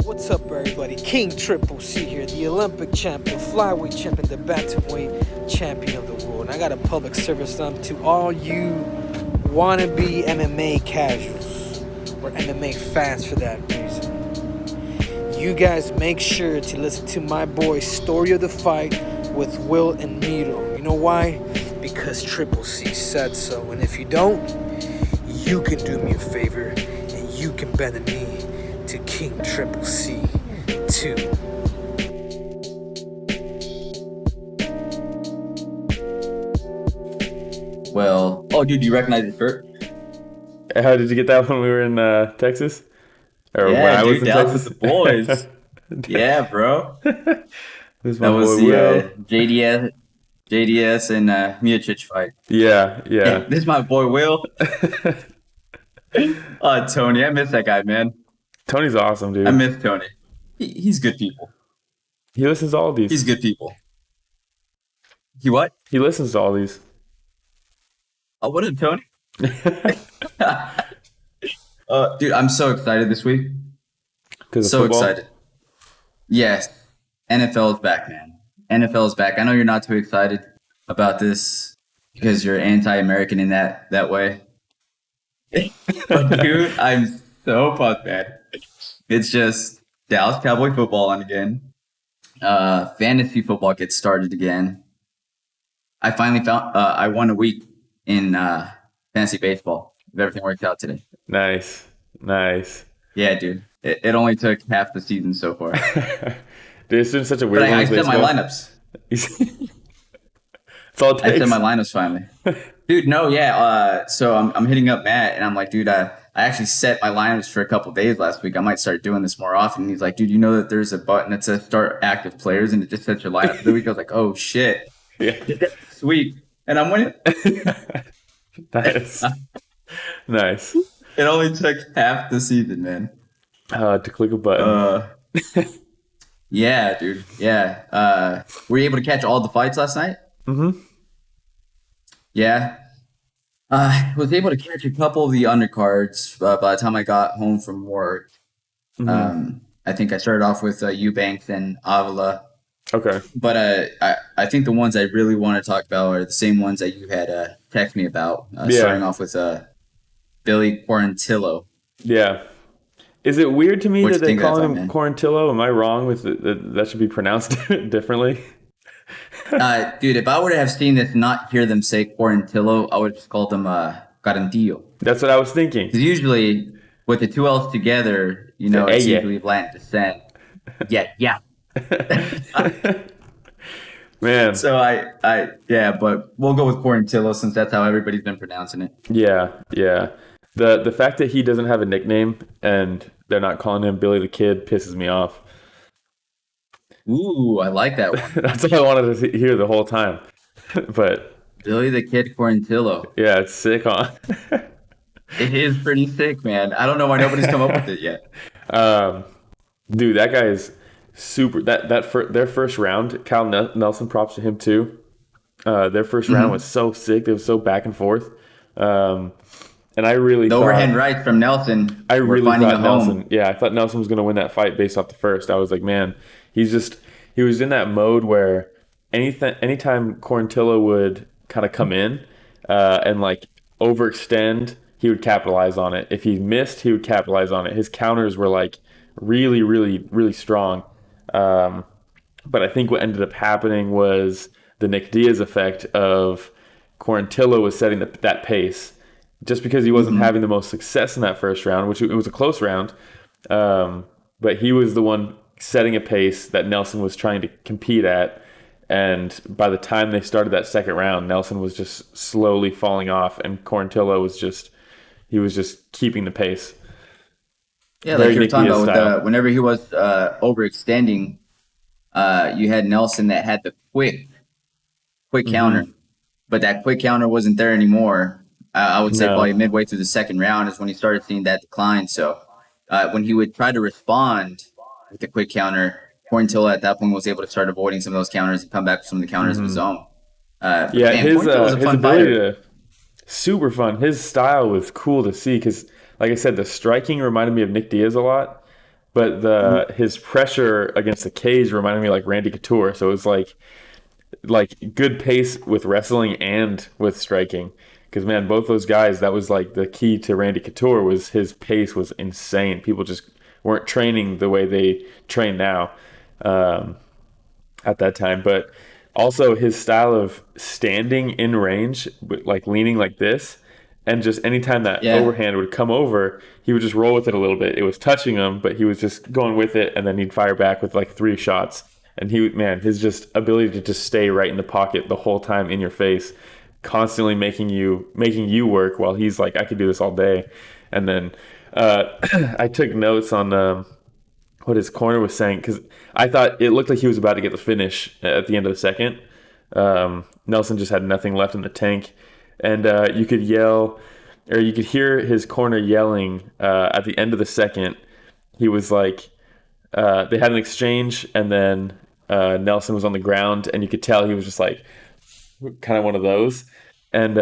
What's up, everybody? King Triple C here, the Olympic champion, flyweight champion, the bantamweight champion of the world. And I got a public service announcement to all you wannabe MMA casuals or MMA fans for that reason. You guys make sure to listen to my boy Story of the Fight with Will and Miro. You know why? Because Triple C said so. And if you don't, you can do me a favor and you can bend the knee to King Triple C 2. Well, oh, dude, do you recognize his shirt? How did you get that when we were in Texas? Or Yeah, when I was dude, in down Texas? with the boys. Yeah, bro. This is my That was boy the Will. JDS and Miocic fight. Yeah. This is my boy Will. Tony, I miss that guy, man. Tony's awesome, dude. I miss Tony. He's good people. He listens to all these. He's good people. He what? He listens to all these. Oh, what up, Tony? Dude, I'm so excited this week. Because So of football? excited. Yes, NFL is back, man. NFL is back. I know you're not too excited about this because you're anti-American in that way. But dude, I'm so pumped, man. It's just Dallas Cowboy football on again. Fantasy football gets started again. I finally found I won a week in fantasy baseball if everything worked out today. Nice. Yeah, dude. It only took half the season so far. Dude, it's been such a But weird I one. set my lineups. It's all it I takes. set my lineups finally. Dude, no, yeah. So I'm hitting up Matt, and I'm like, dude, I actually set my lineups for a couple days last week. I might start doing this more often. And he's like, dude, you know that there's a button that says start active players, and it just sets your lineup for the week. I was like, oh, shit. Yeah. Sweet. And I'm winning. Nice. It only took half the season, man. To click a button. Yeah, dude. Yeah. Were you able to catch all the fights last night? Mm-hmm. Yeah. Was able to catch a couple of the undercards by the time I got home from work. Mm-hmm. I think I started off with Eubanks and Avila. Okay. But I think the ones I really want to talk about are the same ones that you had texted me about. Yeah. Starting off with Billy Quarantillo. Yeah. Is it weird to me What that you they think call of that him fight, man? Quarantillo? Am I wrong with that should be pronounced differently? Dude, if I would have seen this, not hear them say Quarantillo, I would have just called them Garantillo. That's what I was thinking. Because usually with the two L's together, you know, it's usually Latin descent. Yeah. Man. So but we'll go with Quarantillo since that's how everybody's been pronouncing it. Yeah. The fact that he doesn't have a nickname and they're not calling him Billy the Kid pisses me off. Ooh, I like that one. That's what I wanted to hear the whole time. But Billy the Kid Quarantillo. yeah, it's sick, huh? It is pretty sick, man. I don't know why nobody's come up with it yet. Dude, that guy is super. Their first round, Kyle Nelson, props to him too. Their first round was so sick. It was so back and forth. And I really The thought, overhand right from Nelson. I we're really finding thought a home. Nelson. Yeah, I thought Nelson was going to win that fight based off the first. I was like, man, he was in that mode where anytime Quarantillo would kind of come in and like overextend, he would capitalize on it. If he missed, he would capitalize on it. His counters were like really, really, really strong. But I think what ended up happening was the Nick Diaz effect of Quarantillo was setting that pace. Just because he wasn't having the most success in that first round, which it was a close round, but he was the one setting a pace that Nelson was trying to compete at. And by the time they started that second round, Nelson was just slowly falling off, and Quarantillo was just keeping the pace. Yeah, Very like you were Nick talking Diaz about, style. whenever he was overextending, you had Nelson that had the quick counter, but that quick counter wasn't there anymore. I would say No. probably midway through the second round is when he started seeing that decline. So when he would try to respond with the quick counter, Quarantillo at that point was able to start avoiding some of those counters and come back with some of the counters of his own. Yeah, man, his Quarantillo's a fun ability fighter. to super fun. His style was cool to see because, like I said, the striking reminded me of Nick Diaz a lot. but his pressure against the cage reminded me like Randy Couture. So it was like good pace with wrestling and with striking. Because man, both those guys, that was like the key to Randy Couture was his pace was insane. People just weren't training the way they train now at that time. But also his style of standing in range, like leaning like this, and just anytime that overhand would come over, he would just roll with it a little bit. It was touching him, but he was just going with it, and then he'd fire back with like 3 shots. And his just ability to just stay right in the pocket the whole time in your face, constantly making you work while he's like, I could do this all day. And then I took notes on what his corner was saying, because I thought it looked like he was about to get the finish at the end of the second. Nelson just had nothing left in the tank, and you could hear his corner yelling at the end of the second. He was like, they had an exchange, and then Nelson was on the ground, and you could tell he was just like kind of one of those. And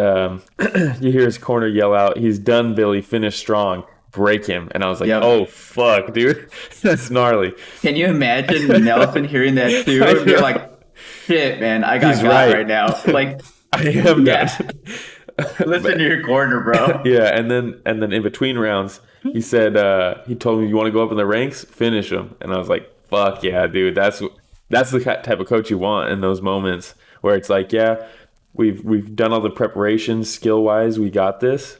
you hear his corner yell out, "He's done, Billy. Finish strong. Break him." And I was like, "Oh fuck, dude, that's gnarly." Can you imagine Nelson hearing that too? And be like, "Shit, man, I got right now." Like, I am done. Listen to your corner, bro. Yeah, and then in between rounds, he said he told me, "You want to go up in the ranks? Finish him." And I was like, "Fuck yeah, dude. That's the type of coach you want in those moments where it's like, yeah, we've done all the preparations skill wise, we got this.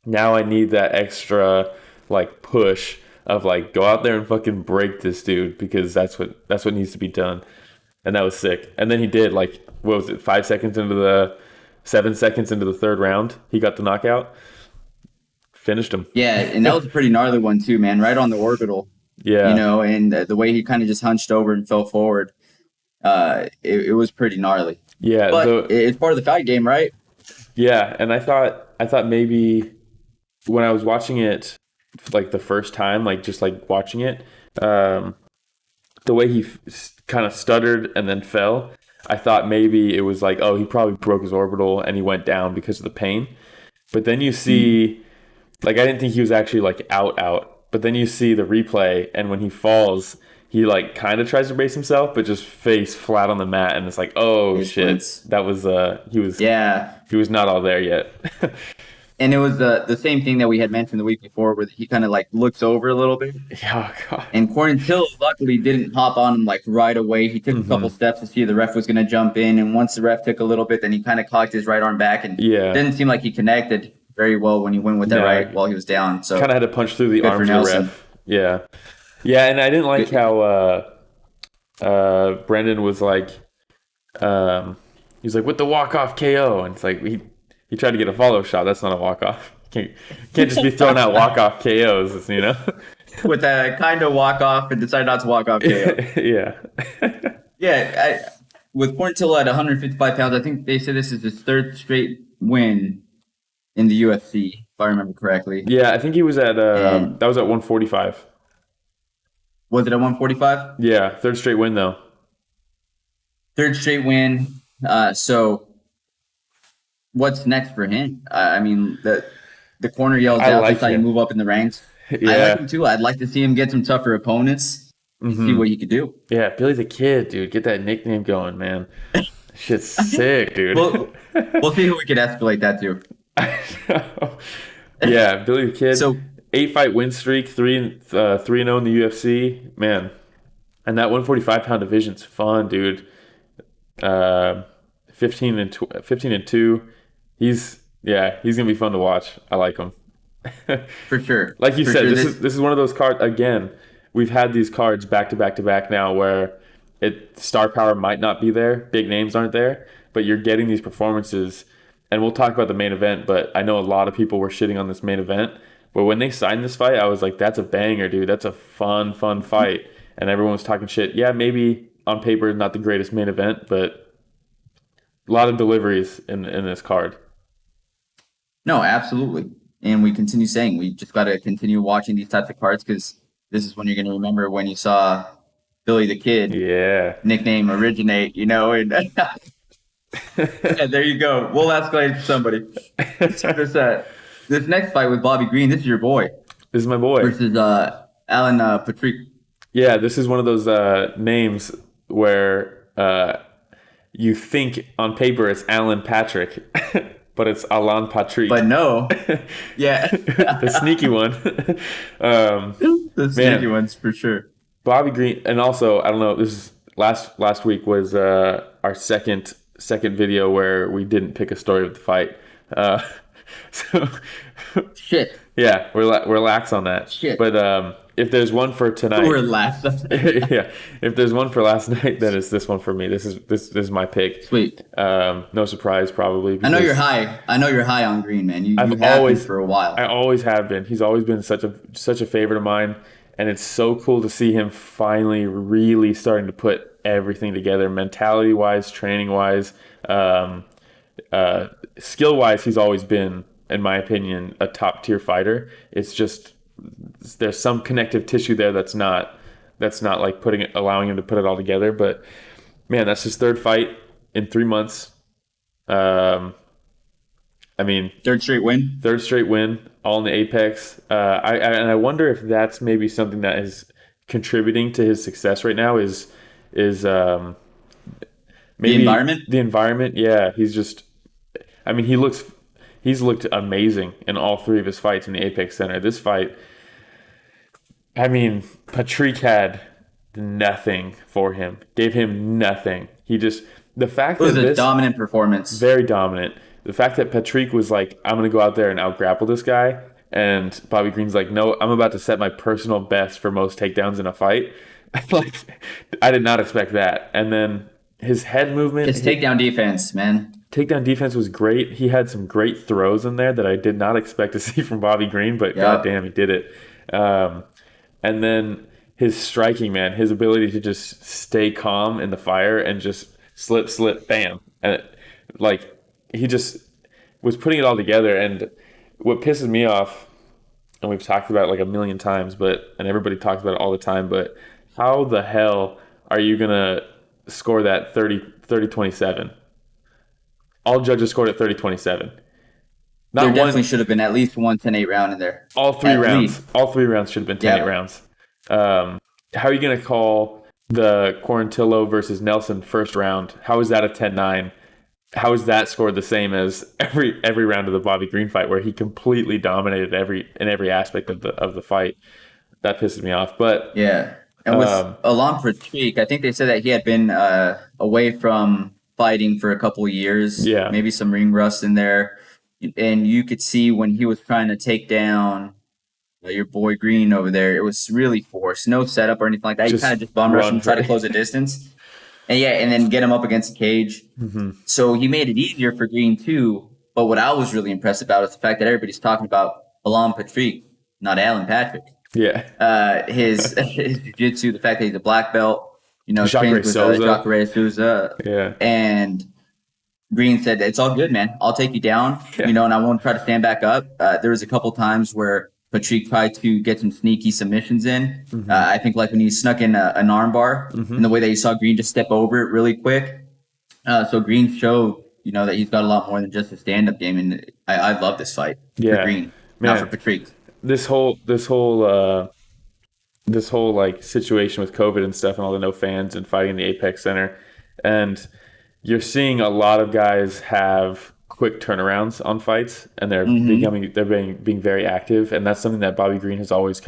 Now I need that extra like push of like go out there and fucking break this dude, because that's what needs to be done." And that was sick. And then he did, like, what was it, 7 seconds into the third round, he got the knockout, finished him. Yeah, and that was a pretty gnarly one too, man. Right on the orbital. Yeah, and the way he kind of just hunched over and fell forward, it was pretty gnarly. Yeah, but it's part of the fight game, right? Yeah, and I thought maybe when I was watching it, like the first time, like just like watching it, the way he kind of stuttered and then fell, I thought maybe it was like, oh, he probably broke his orbital and he went down because of the pain. But then you see, like, I didn't think he was actually like out. But then you see the replay, and when he falls, he like kind of tries to brace himself, but just face flat on the mat, and it's like, oh shit, that was he was not all there yet. And it was the same thing that we had mentioned the week before, where he kind of like looks over a little bit. Oh god. And Quarantillo luckily didn't hop on him like right away. He took a couple steps to see if the ref was going to jump in, and once the ref took a little bit, then he kind of cocked his right arm back, and it didn't seem like he connected very well when he went with that right while he was down. So kind of had to punch through the arms of the ref. Yeah, and I didn't like how Brendan was like, he's like, with the walk-off KO, and it's like he tried to get a follow shot. That's not a walk-off. Can't just be throwing out walk-off KOs, you know? With a kind of walk-off and decide not to walk off KO. Yeah. With Quarantillo at 155 pounds, I think they said this is his third straight win in the UFC, if I remember correctly. Yeah, I think he was at that was at 145. Was it at 145? Yeah, third straight win though. Third straight win. So what's next for him? I mean, the corner yells out that's how you move up in the ranks. Yeah. I like him too. I'd like to see him get some tougher opponents and see what he could do. Yeah, Billy the Kid, dude. Get that nickname going, man. Shit's sick, dude. We'll see who we can escalate that to. Yeah, Billy the Kid. So 8-fight win streak, 3-0 in the UFC, man. And that 145-pound division's fun, dude. 15-2. He's gonna be fun to watch. I like him. For sure. Like you said, this is one of those cards. Again, we've had these cards back to back to back now where star power might not be there, big names aren't there, but you're getting these performances. And we'll talk about the main event, but I know a lot of people were shitting on this main event. But when they signed this fight, I was like, that's a banger, dude. That's a fun fight. And everyone was talking shit. Yeah, maybe on paper, not the greatest main event, but a lot of deliveries in this card. No, absolutely. And we continue saying we just got to continue watching these types of cards, because this is when you're going to remember when you saw Billy the Kid nickname originate, you know, and yeah, there you go. We'll escalate to somebody. So this next fight with Bobby Green, this is your boy. This is my boy. Versus Alan Patrick. Yeah, this is one of those names where you think on paper it's Alan Patrick, but it's Alan Patrick. But no. Yeah. The sneaky one. The sneaky Man. ones for sure. Bobby Green, and also I don't know. This is last week was our second video where we didn't pick a story of the fight. So Shit. yeah, we're lax on that. Shit. But if there's one for tonight, We're last. yeah, if there's one for last night, then it's this one for me. This is my pick. Sweet. No surprise, probably. I know you're high. I know you're high on Green, man. You have always been for a while. I always have been. He's always been such a favorite of mine, and it's so cool to see him finally really starting to put everything together, mentality wise, training wise, skill wise. He's always been, in my opinion, a top tier fighter. It's just there's some connective tissue there that's not like allowing him to put it all together. But man, that's his third fight in 3 months. I mean, Third straight win, all in the Apex. I wonder if that's maybe something that is contributing to his success right now. Is maybe the environment. Yeah, I mean, he's looked amazing in all three of his fights in the Apex Center. This fight, I mean, Patrick had nothing for him, gave him nothing. The fact It was that a dominant performance. very dominant. The fact that Patrick was like, I'm going to go out there and out-grapple this guy, and Bobby Green's like, no, I'm about to set my personal best for most takedowns in a fight. Like, I did not expect that. And then his head movement. His takedown defense, man. Takedown defense was great. He had some great throws in there that I did not expect to see from Bobby Green, but goddamn, he did it. And then his striking, man, his ability to just stay calm in the fire and just slip, bam. And he just was putting it all together. And what pisses me off, and we've talked about it like a million times, and everybody talks about it all the time, but how the hell are you going to score that 30-27? All judges scored at 30-27. There definitely should have been at least one 10-8 round in there. All three rounds should have been 10-8 rounds. How are you going to call the Quarantillo versus Nelson first round? How is that a 10-9? How is that scored the same as every round of the Bobby Green fight, where he completely dominated every aspect of the fight? That pisses me off. But yeah, and with Alan Patrick, I think they said that he had been away from fighting for a couple of years. Yeah, maybe some ring rust in there, and you could see when he was trying to take down your boy Green over there, it was really forced, no setup or anything like that. You kind of just bum rush him, try to close the distance. And then get him up against the cage. Mm-hmm. So he made it easier for Green too. But what I was really impressed about is the fact that everybody's talking about Alan Patrick, not Alan Patrick. Yeah. His jiu-jitsu, the fact that he's a black belt, Jacare with Jacare Souza. Yeah. And Green said, it's all good, man. I'll take you down, and I won't try to stand back up. There was a couple times where Patrick tried to get some sneaky submissions in. Mm-hmm. I think like when he snuck in an arm bar, mm-hmm. and the way that you saw Green just step over it really quick. So Green showed, that he's got a lot more than just a stand-up game, and I love this fight for Green, not for Patrick. This whole like situation with COVID and stuff, and all the no fans and fighting in the Apex Center, and you're seeing a lot of guys have quick turnarounds on fights, and they're being very active, and that's something that Bobby Green has always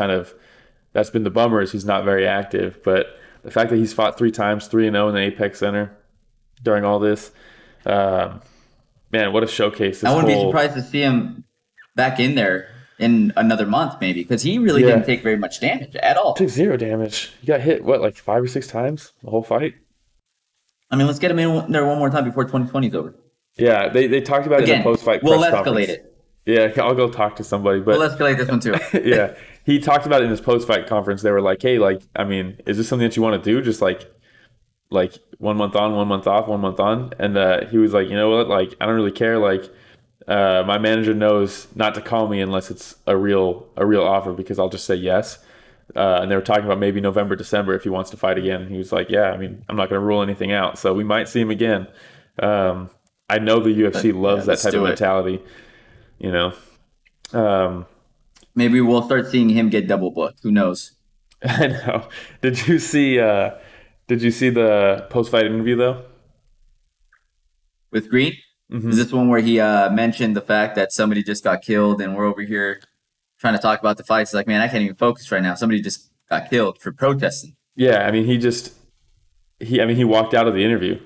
that's been the bummer, is he's not very active. But the fact that he's fought 3 times, 3-0 in the Apex Center during all this, man, what a showcase! I wouldn't be surprised to see him back in there in another month, maybe, because he really didn't take very much damage at all. Took 0 damage. He got hit like 5 or 6 times the whole fight. I mean, let's get him in there one more time before 2020 is over. Yeah, they talked about it in the post-fight press conference. We'll escalate it. Yeah, I'll go talk to somebody. But we'll escalate this one too. Yeah, he talked about it in his post-fight conference. They were like, hey, I mean, is this something that you want to do? Just like 1 month on, 1 month off, 1 month on? And he was like, you know what? I don't really care. My manager knows not to call me unless it's a real offer, because I'll just say yes. And they were talking about maybe November, December if he wants to fight again. And he was like, yeah, I mean, I'm not going to rule anything out. So we might see him again. I know the UFC loves that type of mentality, Maybe we'll start seeing him get double booked. Who knows? I know. Did you see? Did you see the post fight interview though? With Green? Is Hmm. this one where he mentioned the fact that somebody just got killed and we're over here trying to talk about the fights? He's like, man, I can't even focus right now. Somebody just got killed for protesting. Yeah, I mean, he walked out of the interview.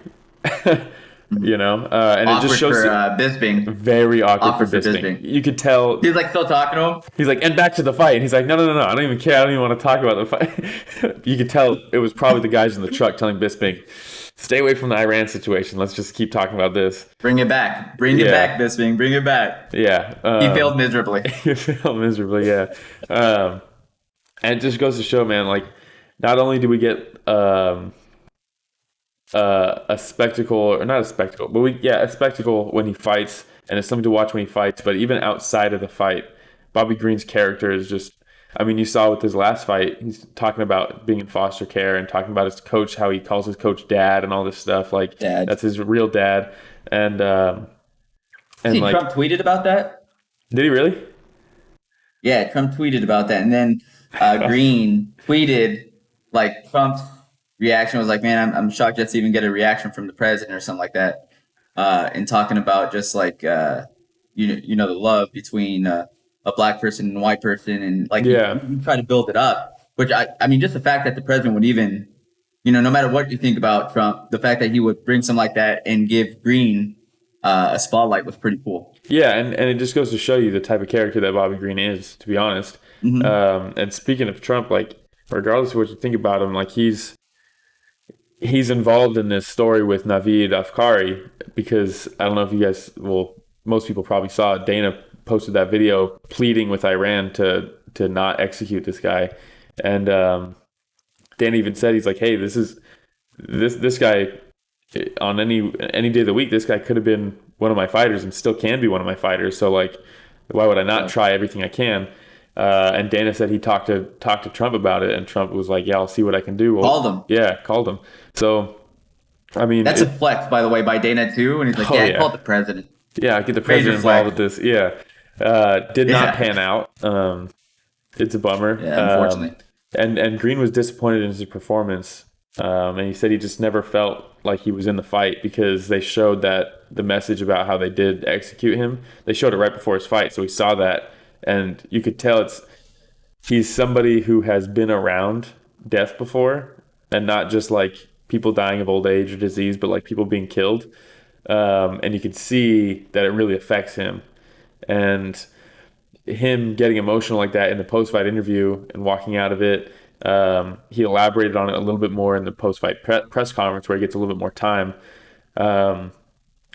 Mhm. And it just Awkward shows for Bisping. very awkward for Awkward for Bisping. Bisping. You could tell He's like still talking to him. he's like, and back to the fight. And he's like, no, no, no, no, I don't even care. I don't even want to talk about the fight. You could tell it was probably the guys in the truck telling Bisping, stay away from the Iran situation. Let's just keep talking about this. Bring it back. Bring it Yeah, back, Bisping. Bring it back. yeah. He failed miserably. You fail miserably, yeah. And it just goes to show, man, like, not only do we get a spectacle, or not a spectacle, but a spectacle when he fights, and it's something to watch when he fights. But even outside of the fight, Bobby Green's character is just. I mean, you saw with his last fight, he's talking about being in foster care and talking about his coach, how he calls his coach dad and all this stuff. Like Dad. that's his real dad, and See, like, Trump tweeted about that. did he really? Yeah, Trump tweeted about that, and then Green tweeted like Trump's reaction was like, "Man, I'm shocked just to even get a reaction from the president or something like that." And talking about just like the love between a black person and a white person, and like Yeah. you try to build it up. Which I mean, just the fact that the president would even, no matter what you think about Trump, the fact that he would bring something like that and give Green a spotlight was pretty cool. Yeah, and it just goes to show you the type of character that Bobby Green is, to be honest. And speaking of Trump, like regardless of what you think about him, like he's involved in this story with Naveed Afkari because I don't know if you guys, well, most people probably saw it. Dana posted that video pleading with Iran to not execute this guy, and Dana even said he's like, hey, this guy on any day of the week, this guy could have been one of my fighters and still can be one of my fighters. So like, why would I not try everything I can? And Dana said he talked to Trump about it, and Trump was like, "Yeah, I'll see what I can do." Well, Called him. Yeah, called him. So, I mean, That's a flex, by the way, by Dana too. And he's like, Oh, "Yeah, yeah. call the president." yeah, get the Major president involved flex. with this. Yeah, did not Yeah. pan out. It's a bummer. Yeah, unfortunately. And Green was disappointed in his performance. And he said he just never felt like he was in the fight because they showed that the message about how they did execute him. They showed it right before his fight, so he saw that, and you could tell he's somebody who has been around death before, and not just like people dying of old age or disease, but like people being killed. And you could see that it really affects him. And him getting emotional like that in the post-fight interview and walking out of it, he elaborated on it a little bit more in the post-fight press conference where he gets a little bit more time.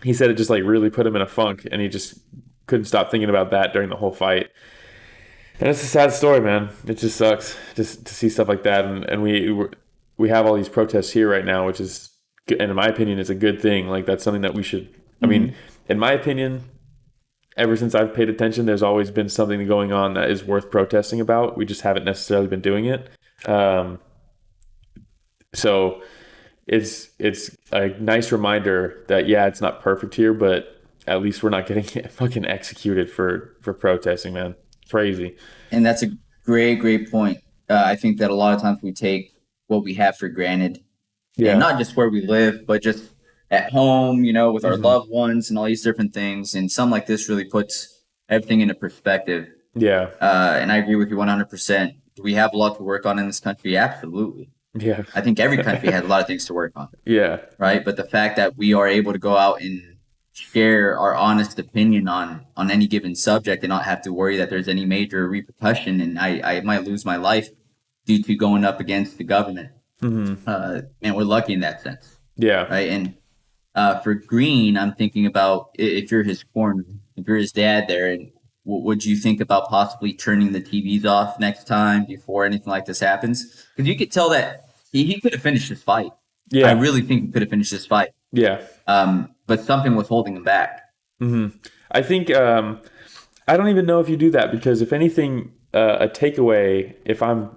He said it just like really put him in a funk, and he just couldn't stop thinking about that during the whole fight. And it's a sad story, man. It just sucks just to see stuff like that. And we have all these protests here right now, which is, and in my opinion, is a good thing. Like that's something that we should. I mean, in my opinion, ever since I've paid attention, there's always been something going on that is worth protesting about. We just haven't necessarily been doing it. So it's a nice reminder that it's not perfect here, but at least we're not getting fucking executed for protesting, man. Crazy. And that's a great point. I think that a lot of times we take what we have for granted, Yeah. and not just where we live, but just at home, with our loved ones and all these different things. And something like this really puts everything into perspective. Yeah. And I agree with you 100%. Do we have a lot to work on in this country? Absolutely. Yeah. I think every country has a lot of things to work on, Yeah. right? But the fact that we are able to go out and share our honest opinion on any given subject and not have to worry that there's any major repercussion and I might lose my life due to going up against the government. And we're lucky in that sense, Yeah. right? And for Green, I'm thinking about if you're his corner, if you're his dad there, and would you think about possibly turning the TVs off next time before anything like this happens? Because you could tell that he could have finished this fight. Yeah. I really think he could have finished this fight. Yeah. But something was holding him back. I think I don't even know if you do that, because if anything, a takeaway, if I'm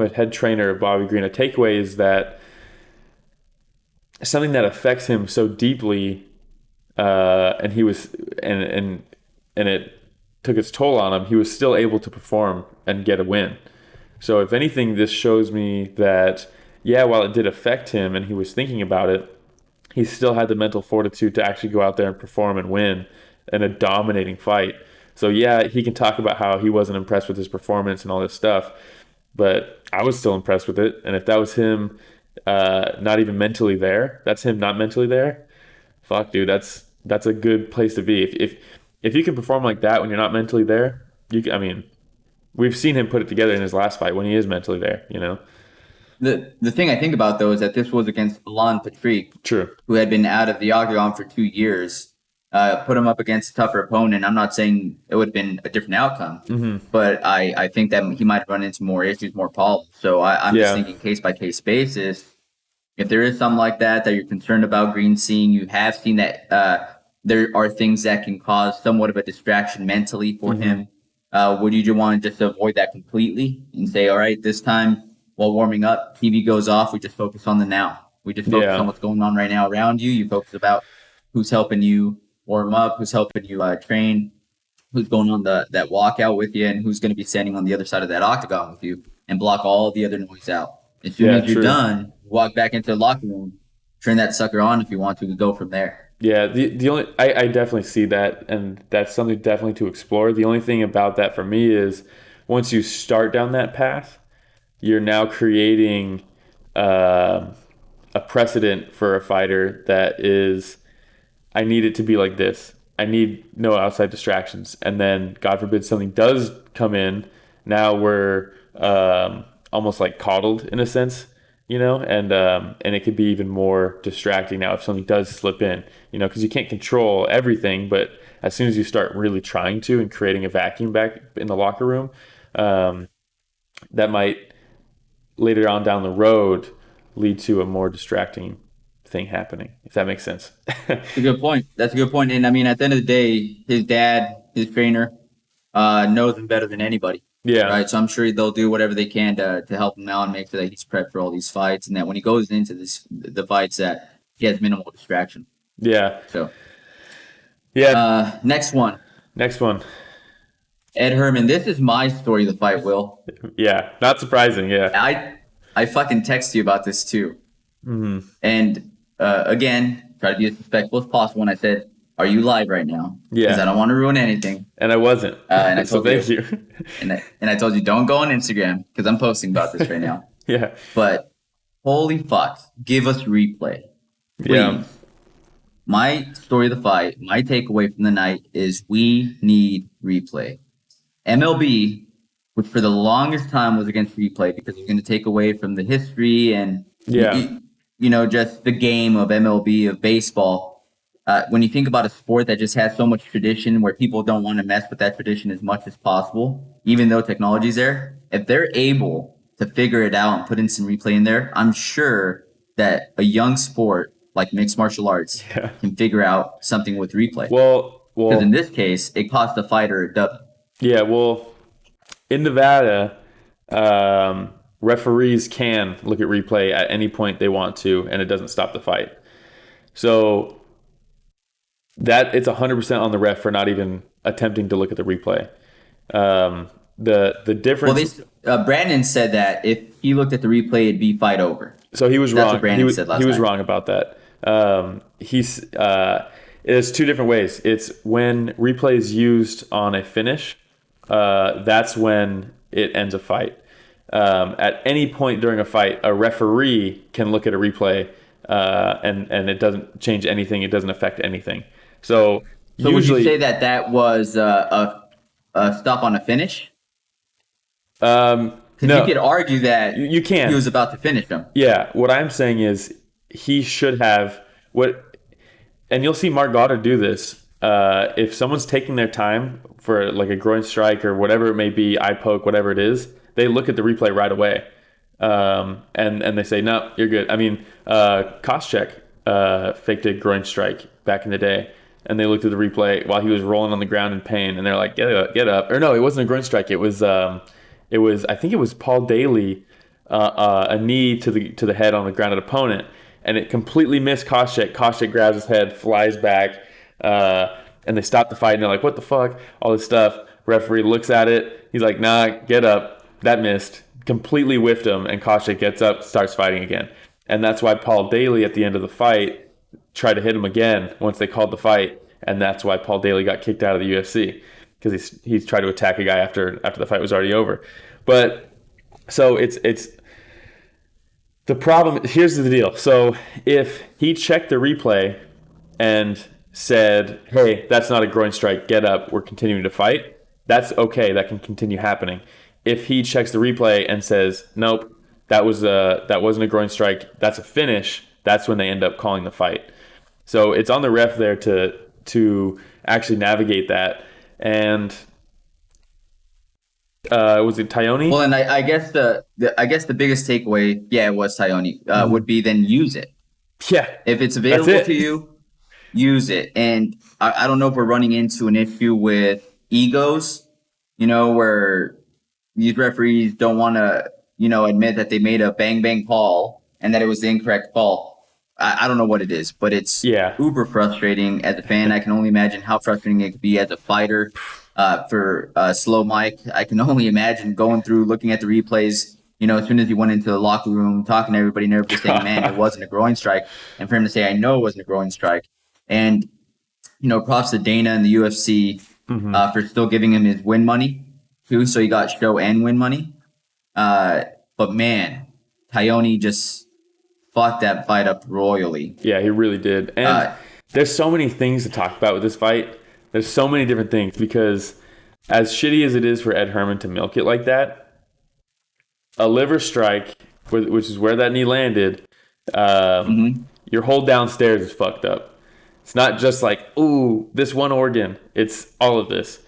a head trainer of Bobby Green, a takeaway is that something that affects him so deeply, and he was and it took its toll on him. He was still able to perform and get a win. So if anything, this shows me that, yeah, while it did affect him and he was thinking about it, he still had the mental fortitude to actually go out there and perform and win in a dominating fight. So yeah, he can talk about how he wasn't impressed with his performance and all this stuff, but I was still impressed with it. And if that was him, not even mentally there, that's him not mentally there. Fuck, dude, that's a good place to be. If you can perform like that when you're not mentally there, I mean, we've seen him put it together in his last fight when he is mentally there. You know. The thing I think about though is that this was against Milan Patrick, True. who had been out of the octagon for 2 years. Put him up against a tougher opponent. I'm not saying it would have been a different outcome, but I think that he might have run into more issues, more problems. So I'm just thinking case by case basis. If there is something like that you're concerned about Green seeing, you have seen that there are things that can cause somewhat of a distraction mentally for him. Would you want to just avoid that completely and say, all right, this time while warming up, TV goes off, we just focus on the now. We just focus on what's going on right now around you. You focus about who's helping you warm up, who's helping you train, who's going on that walkout with you, and who's going to be standing on the other side of that octagon with you, and block all the other noise out. As soon as you're done, walk back into the locker room, turn that sucker on if you want to, and go from there. Yeah, the only I definitely see that, and that's something definitely to explore. The only thing about that for me is once you start down that path, you're now creating a precedent for a fighter that is, I need it to be like this. I need no outside distractions. And then, God forbid, something does come in. Now we're almost like coddled in a sense, and it could be even more distracting now if something does slip in, because you can't control everything. But as soon as you start really trying to and creating a vacuum back in the locker room, that might later on down the road lead to a more distracting thing happening, if that makes sense. That's a good point. And I mean, at the end of the day, his dad, his trainer, knows him better than anybody. Yeah. Right. So I'm sure they'll do whatever they can to help him out and make sure that he's prepped for all these fights, and that when he goes into the fights, that he has minimal distraction. Yeah. So. Yeah. Next one. Ed Herman. This is my story of the fight, Will. Yeah. Not surprising. Yeah. I fucking text you about this too. And again, try to be as respectful as possible. And I said, "Are you live right now?" Yeah. Because I don't want to ruin anything. And I wasn't. And I told thank you. And I told you, don't go on Instagram because I'm posting about this right now. Yeah. But holy fuck, give us replay, please. Yeah. My story of the fight, my takeaway from the night is we need replay. MLB, which for the longest time was against replay because it's going to take away from the history and just the game of MLB, of baseball. When you think about a sport that just has so much tradition, where people don't want to mess with that tradition as much as possible, even though technology's there, if they're able to figure it out and put in some replay in there, I'm sure that a young sport like mixed martial arts can figure out something with replay. Well, because in this case, it cost the fighter a dub. Yeah, well, in Nevada, referees can look at replay at any point they want to, and it doesn't stop the fight. So that it's 100% on the ref for not even attempting to look at the replay. The difference. Well, Brandon said that if he looked at the replay, it'd be fight over. So he was That's wrong. What Brandon said last he was night. wrong about that. It's two different ways. It's when replay is used on a finish. That's when it ends a fight. At any point during a fight, a referee can look at a replay, and it doesn't change anything. It doesn't affect anything. So usually, would you say that was a stop on a finish? No, you could argue that you can. He was about to finish him. Yeah, what I'm saying is he should have and you'll see Mark Goddard do this. If someone's taking their time for like a groin strike or whatever it may be, eye poke, whatever it is, they look at the replay right away, and they say, "No, you're good." I mean, Koscheck faked a groin strike back in the day, and they looked at the replay while he was rolling on the ground in pain, and they're like, "Get up!" Or no, it wasn't a groin strike. It was I think it was Paul Daly, a knee to the head on the ground of an opponent, and it completely missed Koscheck. Koscheck grabs his head, flies back, and they stop the fight, and they're like, "What the fuck?" All this stuff. Referee looks at it. He's like, "Nah, get up. That missed. completely whiffed him, and Koscheck gets up, starts fighting again. And that's why Paul Daly at the end of the fight tried to hit him again once they called the fight, and that's why Paul Daly got kicked out of the UFC, because he's tried to attack a guy after the fight was already over. But so it's the problem. Here's the deal. So if he checked the replay and said, "Hey, that's not a groin strike. Get up. We're continuing to fight," that's okay. That can continue happening. If he checks the replay and says, "Nope, that wasn't a groin strike. That's a finish," that's when they end up calling the fight. So it's on the ref there to actually navigate that. And was it Tyone? Well, and I guess the biggest takeaway, yeah, it was Tyone, would be then use it. Yeah. If it's available to you, use it. And I don't know if we're running into an issue with egos, where these referees don't want to, admit that they made a bang call and that it was the incorrect call. I don't know what it is, but it's uber frustrating as a fan. I can only imagine how frustrating it could be as a fighter. For Slow Mike, I can only imagine going through, looking at the replays, as soon as he went into the locker room, talking to everybody, and everybody saying, "Man, it wasn't a groin strike," and for him to say, "I know it wasn't a groin strike." And, props to Dana and the UFC for still giving him his win money, too, so he got show and win money. But, man, Tyone just fucked that fight up royally. Yeah, he really did. And there's so many things to talk about with this fight. There's so many different things, because as shitty as it is for Ed Herman to milk it like that, a liver strike, which is where that knee landed, your whole downstairs is fucked up. It's not just like, ooh, this one organ. It's all of this.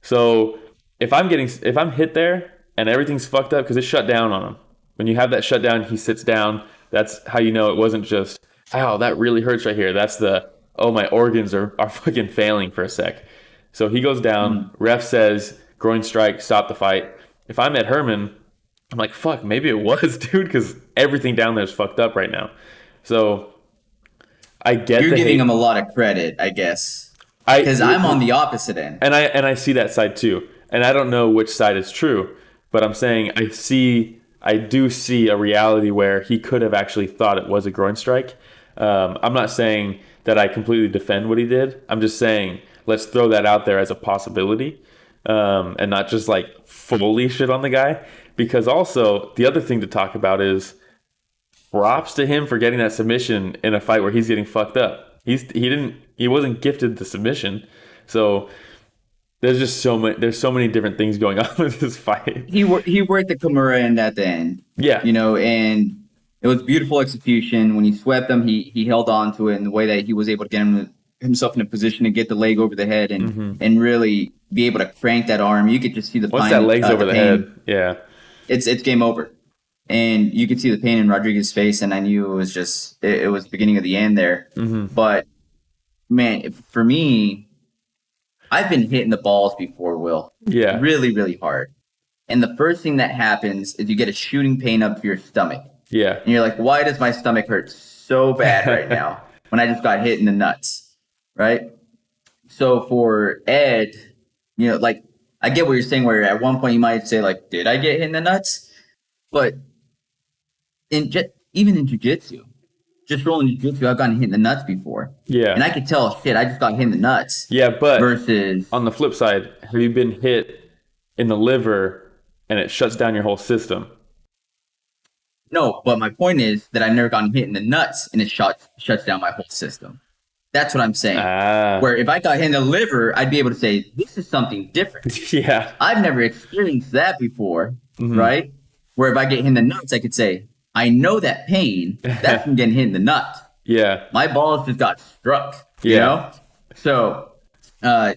So if I'm hit there and everything's fucked up, because it shut down on him. When you have that shutdown, he sits down. That's how you know it wasn't just, "Oh, that really hurts right here." That's my organs are fucking failing for a sec. So he goes down. Ref says, groin strike, stop the fight. If I'm at Herman, I'm like, fuck, maybe it was, dude, because everything down there is fucked up right now. So I get you're giving him a lot of credit, I guess, because I'm on the opposite end, and I see that side too. And I don't know which side is true, but I'm saying I do see a reality where he could have actually thought it was a groin strike. I'm not saying that I completely defend what he did. I'm just saying let's throw that out there as a possibility, and not just like fully shit on the guy. Because also the other thing to talk about is props to him for getting that submission in a fight where he's getting fucked up. He wasn't gifted the submission, so. There's so many different things going on with this fight. He worked the Kimura end at the end. Yeah. And it was beautiful execution. When he swept him, he held on to it in the way that he was able to get himself in a position to get the leg over the head and really be able to crank that arm. You could just see the pain. Once that leg's over the head, yeah. It's game over. And you could see the pain in Rodriguez's face, and I knew it was just it was the beginning of the end there. But man, for me, I've been hitting the balls before, Will. Yeah. Really, really hard. And the first thing that happens is you get a shooting pain up your stomach. Yeah. And you're like, why does my stomach hurt so bad right now when I just got hit in the nuts? Right? So for Ed, like, I get what you're saying, where at one point you might say, like, did I get hit in the nuts? But even in jiu-jitsu, just rolling jiu-jitsu, I've gotten hit in the nuts before. Yeah. And I could tell, shit, I just got hit in the nuts. Yeah, but versus on the flip side, have you been hit in the liver and it shuts down your whole system? No, but my point is that I've never gotten hit in the nuts and it shuts down my whole system. That's what I'm saying. Where if I got hit in the liver, I'd be able to say, this is something different. Yeah. I've never experienced that before, right? Where if I get hit in the nuts, I could say, I know that pain. That's from getting hit in the nuts. Yeah. My balls just got struck, you know? So, I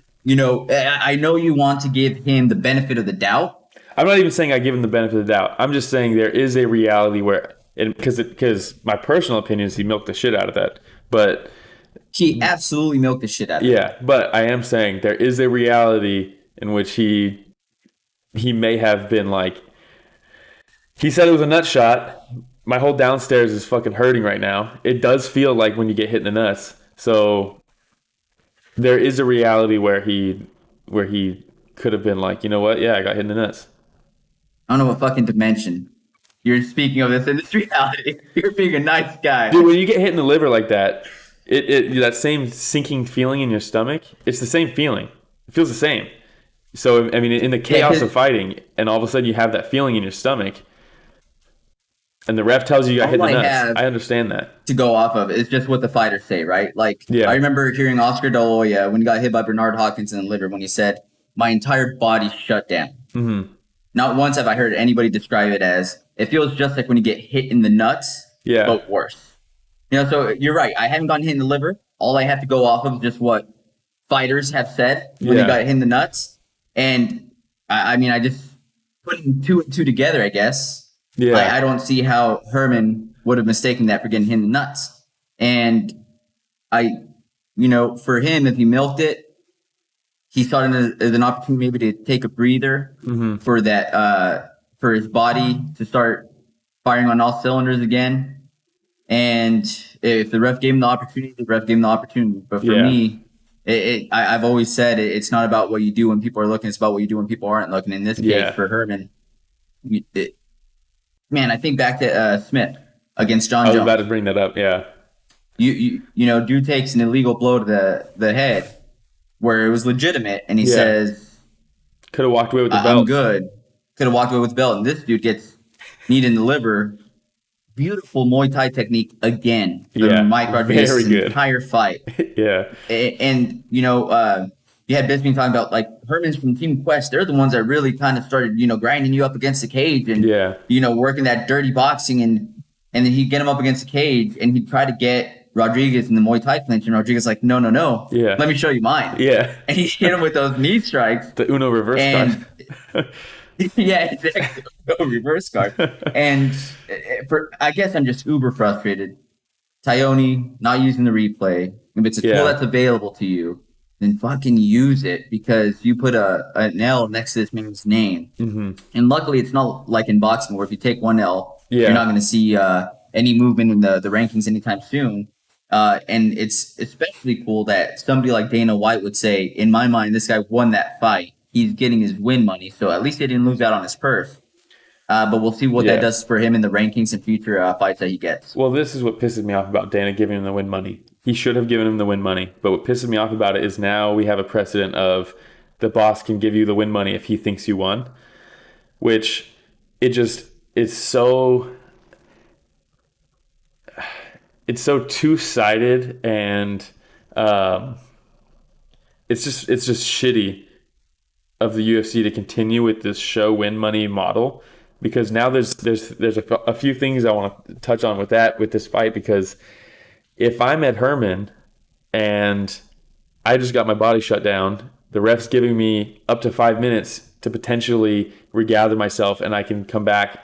know you want to give him the benefit of the doubt. I'm not even saying I give him the benefit of the doubt. I'm just saying there is a reality where, because my personal opinion is he milked the shit out of that. But he absolutely milked the shit out of it. Yeah, but I am saying there is a reality in which he may have been like, he said it was a nut shot. My whole downstairs is fucking hurting right now. It does feel like when you get hit in the nuts. So there is a reality where he could have been like, you know what? Yeah, I got hit in the nuts. I don't know what fucking dimension You're speaking of this in this reality. You're being a nice guy. Dude, when you get hit in the liver like that, it that same sinking feeling in your stomach, it's the same feeling. It feels the same. So, I mean, in the chaos of fighting, and all of a sudden you have that feeling in your stomach, and the ref tells you got hit in the nuts. I understand that. To go off of is just what the fighters say, right? Like, Yeah. I remember hearing Oscar De La Hoya when he got hit by Bernard Hopkins in the liver when he said, "My entire body shut down." Mm-hmm. Not once have I heard anybody describe it as, it feels just like when you get hit in the nuts, Yeah. but worse. You know, so you're right. I haven't gotten hit in the liver. All I have to go off of is just what fighters have said when they got hit in the nuts. And I mean, I just putting two and two together, I guess. Yeah. I don't see how Herman would have mistaken that for getting hit in the nuts. And for him, if he milked it, he saw it as an opportunity maybe to take a breather for that, for his body to start firing on all cylinders again. And if the ref gave him the opportunity, the ref gave him the opportunity. But for me, I've always said it's not about what you do when people are looking. It's about what you do when people aren't looking. In this case, for Herman, man, I think back to Smith against John Jones. I was about to bring that up. Yeah, dude takes an illegal blow to the head where it was legitimate, and he says, "Could have walked away with the belt. I'm good. Could have walked away with the belt." And this dude gets kneed in the liver. Beautiful Muay Thai technique again. Mike Rodriguez's entire fight. And you had Bisping talking about like Herman's from Team Quest. They're the ones that really kind of started, grinding you up against the cage and working that dirty boxing, and then he'd get him up against the cage and he'd try to get Rodriguez in the Muay Thai clinch, and Rodriguez like, no. Let me show you mine. Yeah. And he hit him with those knee strikes. The Uno reverse card. Yeah, exactly. No reverse card. And I guess I'm just uber frustrated. Tyone not using the replay. If it's a tool that's available to you, then fucking use it, because you put an L next to this man's name. Mm-hmm. And luckily, it's not like in boxing where if you take one L, you're not going to see any movement in the rankings anytime soon. And it's especially cool that somebody like Dana White would say, in my mind, this guy won that fight. He's getting his win money, so at least he didn't lose out on his purse. But we'll see what that does for him in the rankings and future fights that he gets. Well, this is what pisses me off about Dana giving him the win money. He should have given him the win money. But what pisses me off about it is now we have a precedent of the boss can give you the win money if he thinks you won, which it's so two-sided, and it's just shitty of the UFC to continue with this show win money model, because now there's a few things I want to touch on with this fight, because if I'm at Herman and I just got my body shut down, the ref's giving me up to 5 minutes to potentially regather myself, and I can come back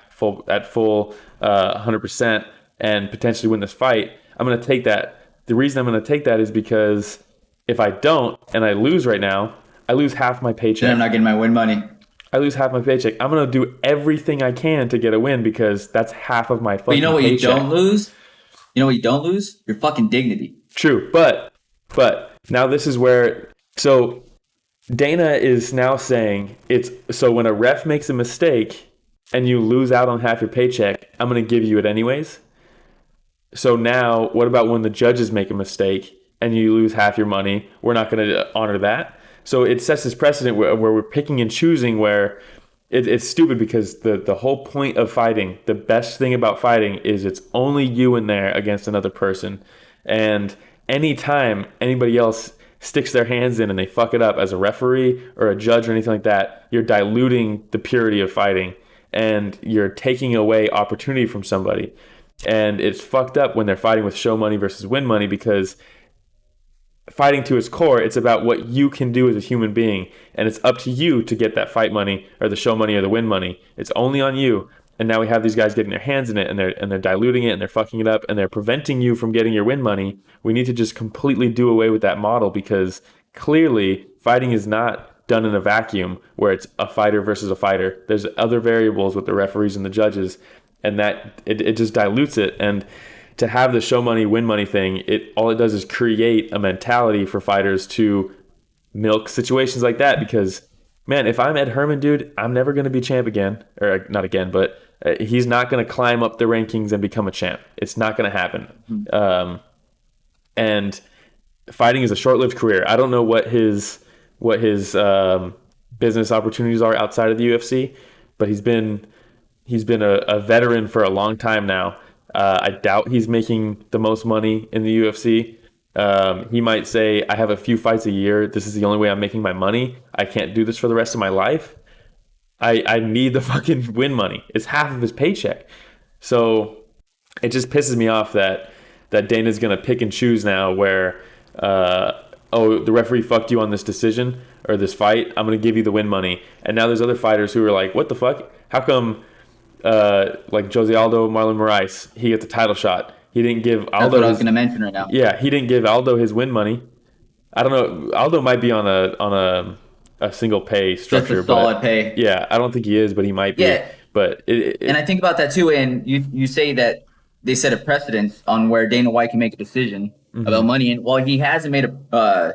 at full 100% and potentially win this fight, I'm going to take that. The reason I'm going to take that is because if I don't and I lose right now, I lose half my paycheck. Then I'm not getting my win money. I lose half my paycheck. I'm going to do everything I can to get a win, because that's half of my fucking paycheck. But you know what you don't lose? You know what you don't lose? Your fucking dignity. True. But now this is where... So Dana is now saying, so when a ref makes a mistake and you lose out on half your paycheck, I'm going to give you it anyways. So now, what about when the judges make a mistake and you lose half your money? We're not going to honor that. So it sets this precedent where we're picking and choosing, where it's stupid, because the whole point of fighting, the best thing about fighting, is it's only you in there against another person. And anytime anybody else sticks their hands in and they fuck it up as a referee or a judge or anything like that, you're diluting the purity of fighting, and you're taking away opportunity from somebody. And it's fucked up when they're fighting with show money versus win money, because fighting to its core, it's about what you can do as a human being, and it's up to you to get that fight money or the show money or the win money. It's only on you. And now we have these guys getting their hands in it, and they're diluting it, and they're fucking it up, and they're preventing you from getting your win money. We need to just completely do away with that model, because clearly fighting is not done in a vacuum where it's a fighter versus a fighter. There's other variables with the referees and the judges, and that it just dilutes it. And to have the show money, win money thing, all it does is create a mentality for fighters to milk situations like that. Because, man, if I'm Ed Herman, dude, I'm never going to be champ again. Or not again, but He's not going to climb up the rankings and become a champ. It's not going to happen. And fighting is a short-lived career. I don't know what his business opportunities are outside of the UFC, but he's been a veteran for a long time now. I doubt he's making the most money in the UFC. He might say, I have a few fights a year. This is the only way I'm making my money. I can't do this for the rest of my life. I need the fucking win money. It's half of his paycheck. So it just pisses me off that Dana's going to pick and choose now where, the referee fucked you on this decision or this fight. I'm going to give you the win money. And now there's other fighters who are like, what the fuck? How come, like Jose Aldo, Marlon Moraes, he gets a title shot? He didn't give Aldo. That's what I was going to mention right now. Yeah, he didn't give Aldo his win money. I don't know. Aldo might be on a single pay structure. Just a solid pay. Yeah, I don't think he is, but he might be. Yeah. But and I think about that too. And you say that they set a precedence on where Dana White can make a decision about money. And while he hasn't made a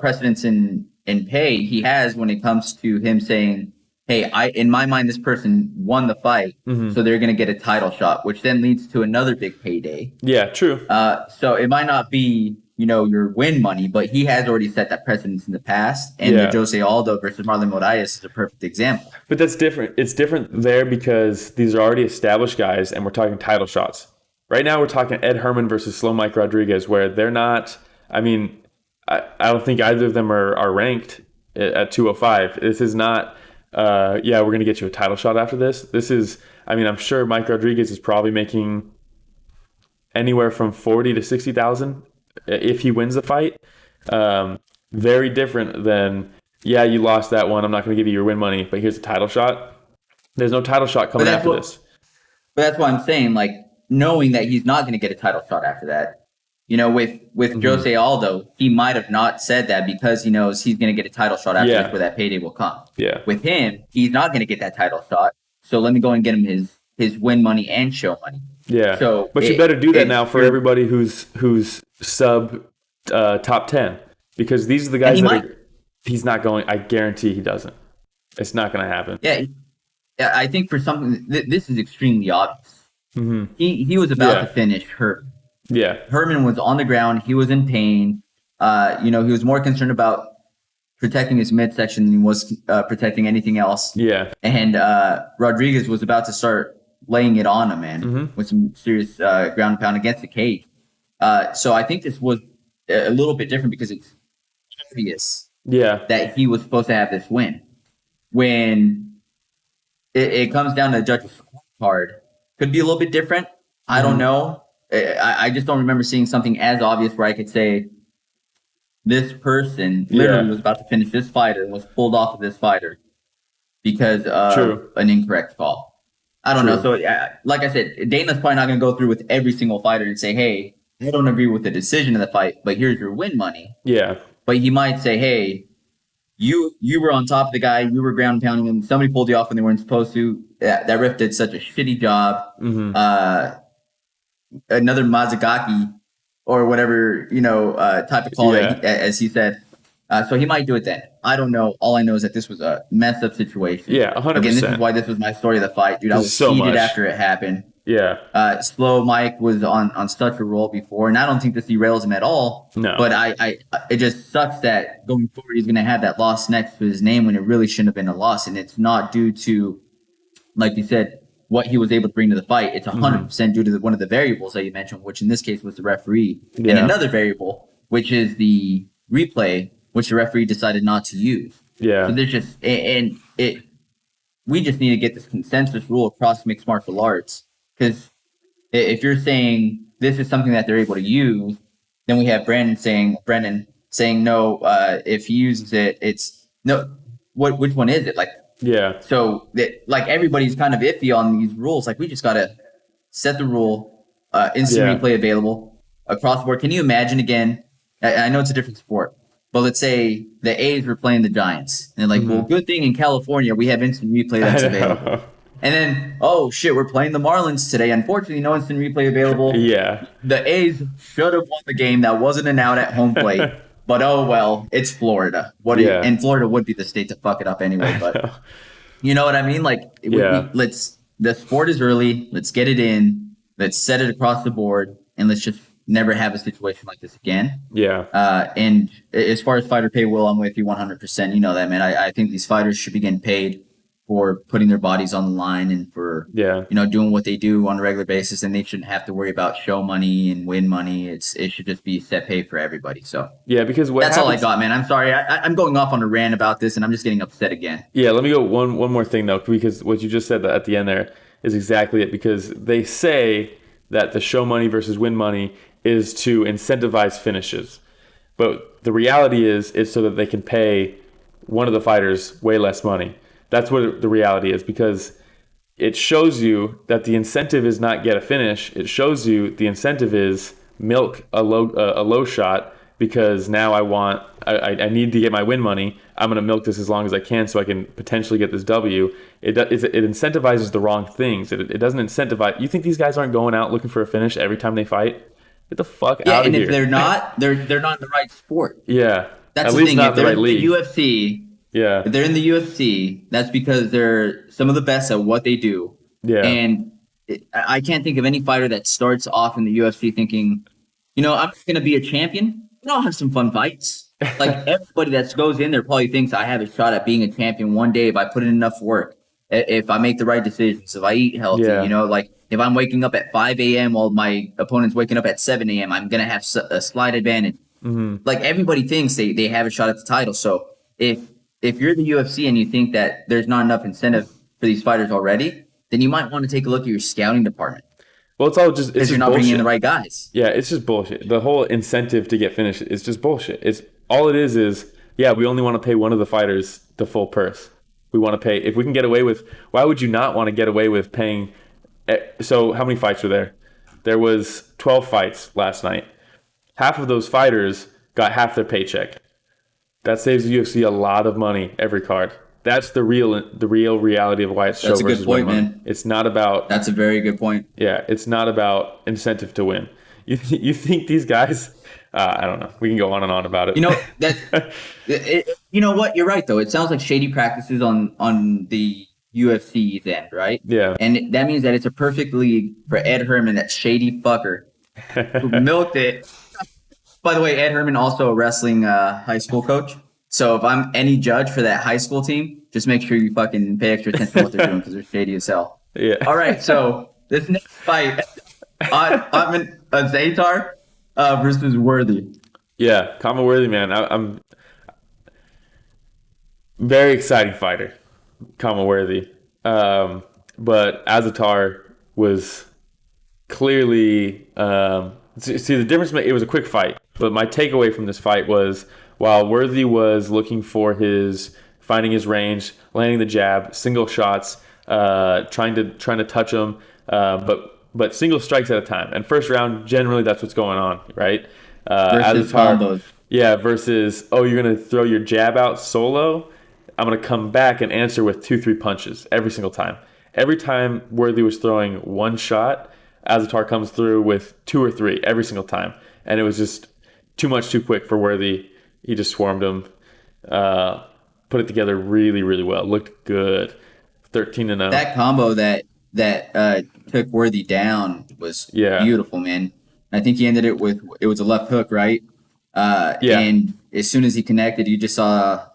precedence in pay, he has when it comes to him saying, hey, in my mind, this person won the fight, so they're going to get a title shot, which then leads to another big payday. Yeah, true. So it might not be, your win money, but he has already set that precedence in the past. And the Jose Aldo versus Marlon Moraes is a perfect example. But that's different. It's different there because these are already established guys, and we're talking title shots. Right now, we're talking Ed Herman versus Slow Mike Rodriguez, where they're not. I mean, I don't think either of them are ranked at 205. This is not. We're going to get you a title shot after this. This is. I mean, I'm sure Mike Rodriguez is probably making anywhere from 40 to 60,000 if he wins the fight. Very different than, you lost that one. I'm not going to give you your win money, but here's a title shot. There's no title shot coming after this. But that's what I'm saying. Like, knowing that he's not going to get a title shot after that. With Jose Aldo, he might have not said that because he knows he's going to get a title shot after this where that payday will come. Yeah. With him, he's not going to get that title shot. So let me go and get him his win money and show money. Yeah. So but you better do that now for everybody who's sub top 10, because these are the guys he's not going. I guarantee he doesn't. It's not going to happen. Yeah. I think for something, this is extremely obvious. He was about to finish Herman. Yeah. Herman was on the ground. He was in pain. He was more concerned about protecting his midsection than he was protecting anything else. Yeah. And Rodriguez was about to start laying it on him, man, with some serious ground and pound against the cage. So I think this was a little bit different because it's obvious that he was supposed to have this win. When it comes down to the judge's scorecard, could be a little bit different. I don't know. I just don't remember seeing something as obvious where I could say this person literally was about to finish this fighter and was pulled off of this fighter because of an incorrect call. I don't know. So, like I said, Dana's probably not going to go through with every single fighter and say, hey, I don't agree with the decision of the fight, but here's your win money. Yeah. But he might say, hey, you were on top of the guy. You were ground pounding him. Somebody pulled you off when they weren't supposed to. That ref did such a shitty job. Another Mazagaki or whatever, type of call, as he said. So he might do it then. I don't know. All I know is that this was a messed up situation. Yeah, 100%. Again, this is why this was my story of the fight, dude. I was heated after it happened. Yeah. Slow Mike was on such a roll before, and I don't think this derails him at all. No. But it just sucks that going forward he's going to have that loss next to his name when it really shouldn't have been a loss, and it's not due to, like you said, what he was able to bring to the fight. It's 100% due to one of the variables that you mentioned, which in this case was the referee, and another variable, which is the replay, which the referee decided not to use. Yeah. So there's just we just need to get this consensus rule across mixed martial arts, because if you're saying this is something that they're able to use, then we have Brendan saying no. If he uses it, it's no. Which one is it? Like. Yeah. So, everybody's kind of iffy on these rules. Like, we just got to set the rule, instant replay available across the board. Can you imagine again? I know it's a different sport, but let's say the A's were playing the Giants. And they're like, well, good thing in California we have instant replay that's available. And then, oh, shit, we're playing the Marlins today. Unfortunately, no instant replay available. Yeah. The A's should have won the game. That wasn't an out at home plate. But oh well, it's Florida. And Florida would be the state to fuck it up anyway. But you know what I mean? Like, let's the sport is early. Let's get it in. Let's set it across the board, and let's just never have a situation like this again. Yeah. And as far as fighter pay, Will, I'm with you 100%. You know that, man. I think these fighters should be getting paid for putting their bodies on the line and for doing what they do on a regular basis, and they shouldn't have to worry about show money and win money. It should just be set pay for everybody. So Yeah, because that's all I got, man. I'm sorry. I'm going off on a rant about this, and I'm just getting upset again. Yeah, let me go one more thing though, because what you just said at the end there is exactly it. Because they say that the show money versus win money is to incentivize finishes, but the reality is it's so that they can pay one of the fighters way less money. That's what the reality is, because it shows you that the incentive is not get a finish. It shows you the incentive is milk a low shot, because now I need to get my win money. I'm going to milk this as long as I can so I can potentially get this W. It incentivizes the wrong things. It doesn't incentivize. You think these guys aren't going out looking for a finish every time they fight? Get the fuck out of here. Yeah, and if they're not, they're not in the right sport. Yeah. That's at the least thing. not If the they're right in league. the UFC, Yeah. if they're in the UFC, that's because they're some of the best at what they do. Yeah. And I can't think of any fighter that starts off in the UFC thinking, I'm going to be a champion. I'll have some fun fights. Like everybody that goes in there probably thinks I have a shot at being a champion one day if I put in enough work, if I make the right decisions, if I eat healthy, like if I'm waking up at 5 a.m. while my opponent's waking up at 7 a.m., I'm going to have a slight advantage. Mm-hmm. Like everybody thinks they have a shot at the title. So if you're the UFC and you think that there's not enough incentive for these fighters already, then you might want to take a look at your scouting department. Well, it's all just because you're not bringing in the right guys. Yeah, it's just bullshit. The whole incentive to get finished is just bullshit. It's all it is yeah, we only want to pay one of the fighters the full purse. We want to pay if we can get away with. Why would you not want to get away with paying? So how many fights were there? There was 12 fights last night. Half of those fighters got half their paycheck. That saves the UFC a lot of money every card. That's the real reality of why it's show versus win money. Man. It's not about. That's a very good point. Yeah, it's not about incentive to win. You think these guys? I don't know. We can go on and on about it. You know what? You're right though. It sounds like shady practices on the UFC's end, right? Yeah. And that means that it's a perfect league for Ed Herman, that shady fucker who milked it. By the way, Ed Herman also a wrestling high school coach. So if I'm any judge for that high school team, just make sure you fucking pay extra attention to what they're doing because they're shady as hell. Yeah. All right. So this next fight, I'm Zatar versus Worthy. Yeah, Kama Worthy, man. I'm very exciting fighter, Kama Worthy. But Azatar was clearly see the difference. It was a quick fight, but my takeaway from this fight was while Worthy was looking for finding his range, landing the jab, single shots, trying to touch him, but single strikes at a time. And first round, generally that's what's going on, right? Versus Azatar, combos. Yeah, versus you're gonna throw your jab out solo. I'm gonna come back and answer with 2-3 punches every single time. Every time Worthy was throwing one shot, Azatar comes through with 2 or 3 every single time, and it was just too much, too quick for Worthy. He just swarmed him, put it together really, really well. Looked good. 13-0. That combo that took Worthy down was beautiful, man. I think he ended it with it was a left hook, right? And as soon as he connected, you just saw,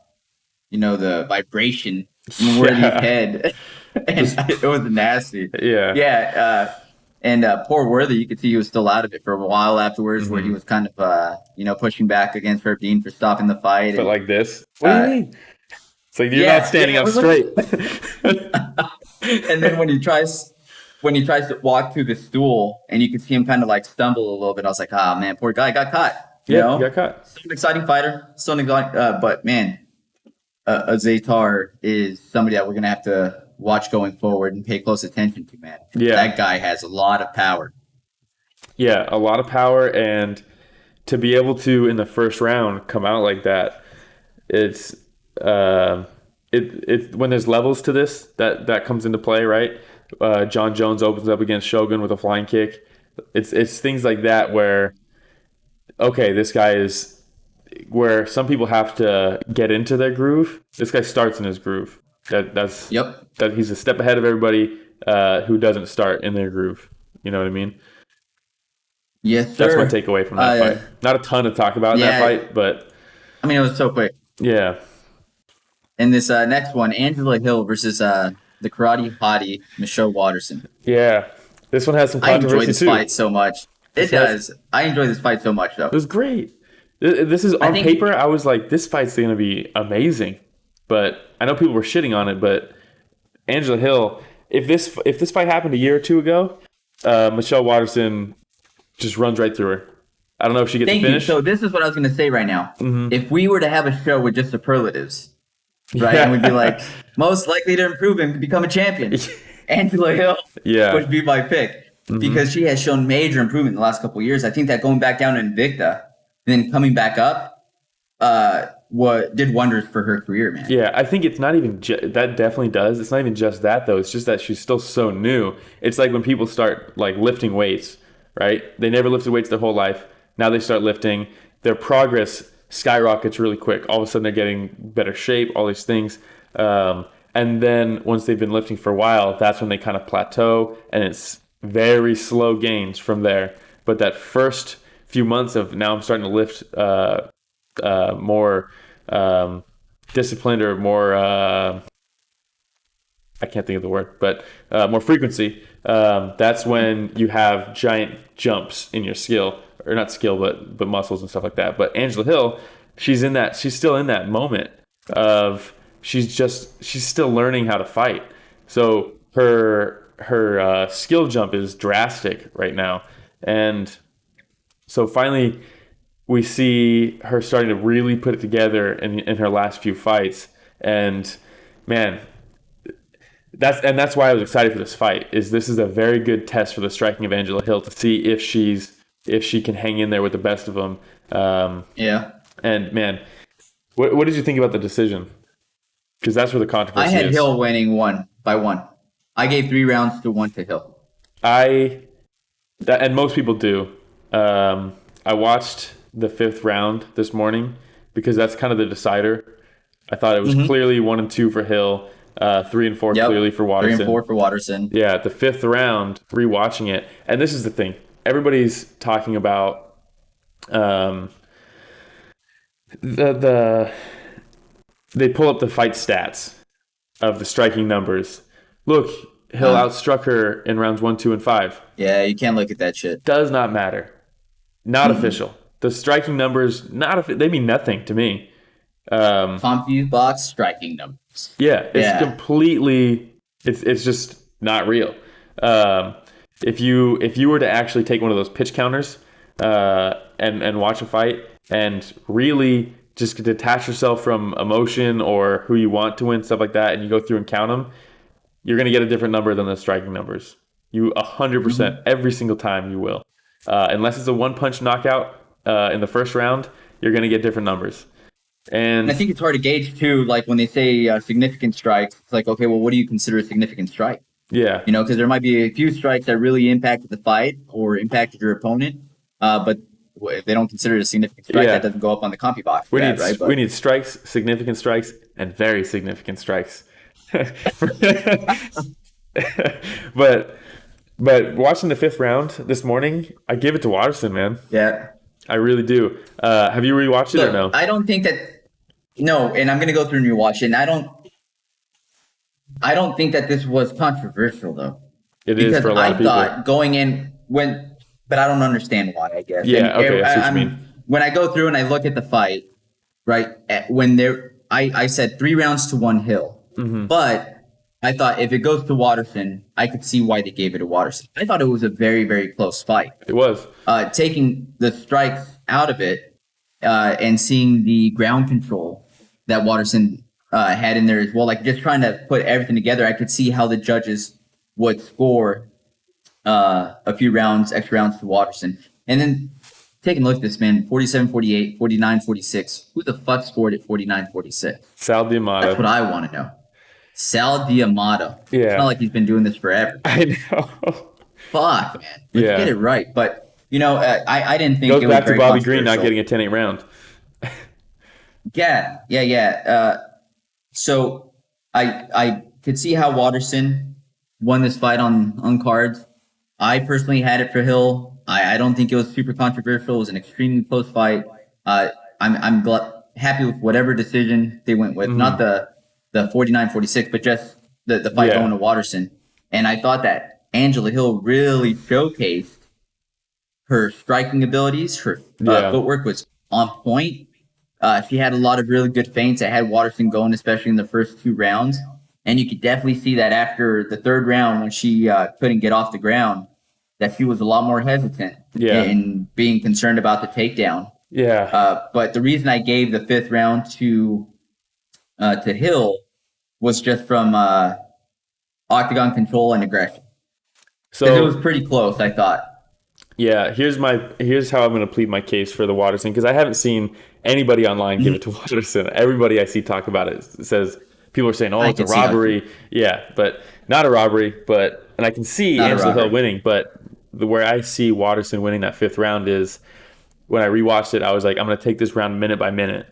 the vibration in Worthy's head, and it was nasty. Yeah. And poor Worthy, you could see he was still out of it for a while afterwards, where he was kind of, pushing back against Herb Dean for stopping the fight. But like this? What do you mean? It's like you're not standing up straight. And then when he tries to walk through the stool, and you can see him kind of like stumble a little bit, I was like, man, poor guy got caught. He got caught. Still an exciting fighter. But man, Zatar is somebody that we're gonna have to watch going forward and pay close attention to, man. Yeah. That guy has a lot of power. Yeah, a lot of power, and to be able to in the first round come out like that, it's when there's levels to this that comes into play, right? John Jones opens up against Shogun with a flying kick. It's things like that where this guy is where some people have to get into their groove. This guy starts in his groove. That he's a step ahead of everybody, who doesn't start in their groove. You know what I mean? Yes, That's my sir. takeaway from that fight. Not a ton to talk about in that Yeah, fight, but I mean, it was so quick. yeah. And this next one, Angela Hill versus the karate hottie, Michelle Waterson. Yeah. This one has some I enjoy controversy this too. fight so much. It This has, does. I enjoy this fight so much, though. it was great. This is I on think paper, I was like, this fight's going to be amazing. But I know people were shitting on it, but Angela Hill, if this fight happened a year or two ago, Michelle Waterson just runs right through her. I don't know if she gets Thank the you. finish. So this is what I was going to say right now. If we were to have a show with just superlatives, right, Yeah. and we'd be like, most likely to improve and become a champion, Angela Hill Yeah. would be my pick because she has shown major improvement in the last couple of years. I think that going back down to Invicta and then coming back up what did wonders for her career, man. Yeah, I think it's not even that definitely does. It's not even just that though. It's just that she's still so new. It's like when people start like lifting weights, right? They never lifted weights their whole life. Now they start lifting. Their progress skyrockets really quick. All of a sudden they're getting better shape, all these things. And then once they've been lifting for a while, that's when they kind of plateau and it's very slow gains from there. But that first few months of now I'm starting to lift more disciplined or more I can't think of the word, but more frequency. That's when you have giant jumps in your skill, or not skill, but muscles and stuff like that. But Angela Hill, she's still in that moment of she's still learning how to fight. So her skill jump is drastic right now, and so finally we see her starting to really put it together in her last few fights. And man, that's why I was excited for this fight. This is a very good test for the striking of Angela Hill to see if she can hang in there with the best of them. Yeah. And man, what did you think about the decision? Because that's where the controversy is. I had Hill winning 1-1. I gave 3 rounds to 1 to Hill. And most people do. I watched the 5th round this morning because that's kind of the decider. I thought it was clearly 1 and 2 for Hill, 3 and 4 clearly for Waterson. 3 and 4 for Waterson. Yeah, the 5th round, rewatching it, and this is the thing. Everybody's talking about they pull up the fight stats of the striking numbers. Look, Hill outstruck her in rounds 1, 2, and 5. Yeah, you can't look at that shit. Does not matter. Not official. The striking numbers, they mean nothing to me. CompuBox striking numbers. Yeah, it's completely. It's just not real. If you were to actually take one of those pitch counters and watch a fight and really just detach yourself from emotion or who you want to win, stuff like that, and you go through and count them, you're going to get a different number than the striking numbers. You 100% every single time you will. Unless it's a one-punch knockout in the first round, you're going to get different numbers. And I think it's hard to gauge, too, like when they say significant strikes, it's like, okay, well, what do you consider a significant strike? Yeah. You know, because there might be a few strikes that really impacted the fight or impacted your opponent, but if they don't consider it a significant strike, that doesn't go up on the CompuBox. We need strikes, significant strikes, and very significant strikes. But watching the 5th round this morning, I give it to Waterson, man. Yeah. I really do. Have you rewatched it or no? I don't think that. No, and I'm going to go through and rewatch it. And I don't think that this was controversial, though. It is for a lot of people. I thought going in but I don't understand why, I guess. Yeah, okay, I see what you mean. When I go through and I look at the fight, right, I said 3 rounds to 1 Hill. But I thought if it goes to Waterson, I could see why they gave it to Waterson. I thought it was a very, very close fight. It was. Taking the strikes out of it and seeing the ground control that Waterson had in there as well, like just trying to put everything together, I could see how the judges would score a few extra rounds to Waterson. And then taking a look at this, man, 47-48, 49-46. Who the fuck scored at 49-46? Sal D'Amato. That's what I want to know. Sal D'Amato. Yeah. It's not like he's been doing this forever. I know. Fuck, man. Let's get it right. But, you know, I didn't think Goes it was back to very Bobby Green not controversial. getting a 10-8 round. Yeah. So I could see how Waterson won this fight on cards. I personally had it for Hill. I don't think it was super controversial. It was an extremely close fight. I'm happy with whatever decision they went with. Not the 49-46, but just the fight going to Waterson. And I thought that Angela Hill really showcased her striking abilities. Her footwork was on point. She had a lot of really good feints that had Waterson going, especially in the first 2 rounds. And you could definitely see that after the 3rd round, when she couldn't get off the ground, that she was a lot more hesitant in being concerned about the takedown. But the reason I gave the 5th round to Hill was just from octagon control and aggression. So it was pretty close, I thought. Yeah, here's how I'm going to plead my case for the Waterson, because I haven't seen anybody online give it to Waterson. Everybody I see talk about it says, people are saying, "Oh, it's a robbery." Yeah, but not a robbery. And I can see Angela Hill winning, but where I see Waterson winning that 5th round is when I rewatched it. I was like, I'm going to take this round minute by minute.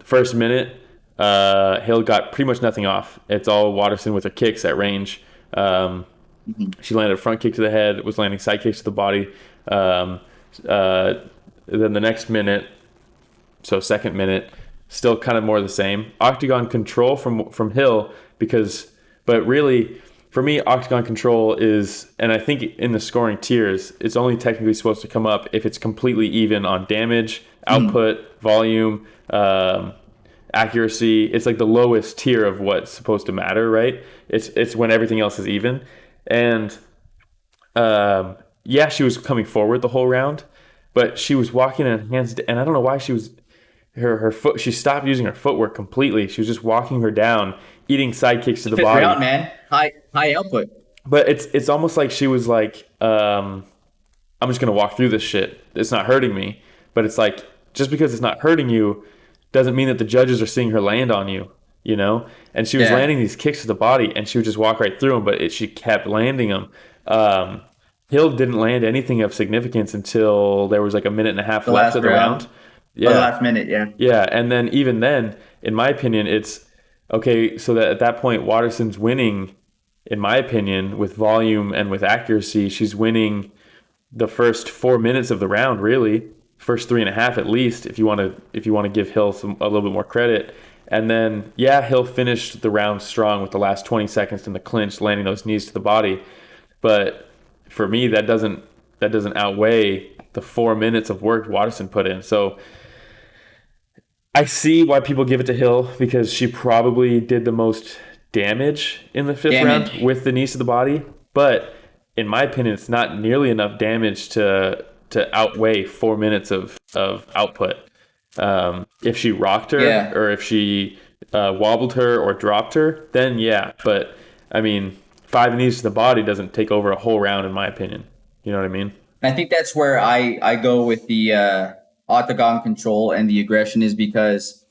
First minute, Hill got pretty much nothing off. It's all Waterson with her kicks at range. She landed a front kick to the head, was landing side kicks to the body. Then the next minute, so second minute, still kind of more of the same. Octagon control from Hill, but really, for me, octagon control is, and I think in the scoring tiers, it's only technically supposed to come up if it's completely even on damage, output, volume, accuracy. It's like the lowest tier of what's supposed to matter, right? It's when everything else is even. And she was coming forward the whole round, but she was walking in hands, and I don't know why her foot. She stopped using her footwork completely. She was just walking her down, eating side kicks to the body. Round, man. High output. But it's almost like she was like, I'm just gonna walk through this shit. It's not hurting me. But it's like, just because it's not hurting you doesn't mean that the judges are seeing her land on you, you know? And she was landing these kicks to the body, and she would just walk right through them, but she kept landing them. Hill didn't land anything of significance until there was like a minute and a half left of the round. Yeah. The last minute, yeah. Yeah, and then even then, in my opinion, it's okay, so that at that point, Waterson's winning, in my opinion, with volume and with accuracy. She's winning the first 4 minutes of the round, really. First 3.5 at least, if you want to give Hill a little bit more credit. And then, Hill finished the round strong with the last 20 seconds in the clinch, landing those knees to the body. But for me, that doesn't outweigh the 4 minutes of work Waterson put in. So I see why people give it to Hill, because she probably did the most damage in the 5th round with the knees to the body. But in my opinion, it's not nearly enough damage to outweigh 4 minutes of output. If she rocked her or if she wobbled her or dropped her, then But I mean, 5 knees to the body doesn't take over a whole round, in my opinion. You know what I mean? I think that's where I go with the octagon control and the aggression, is because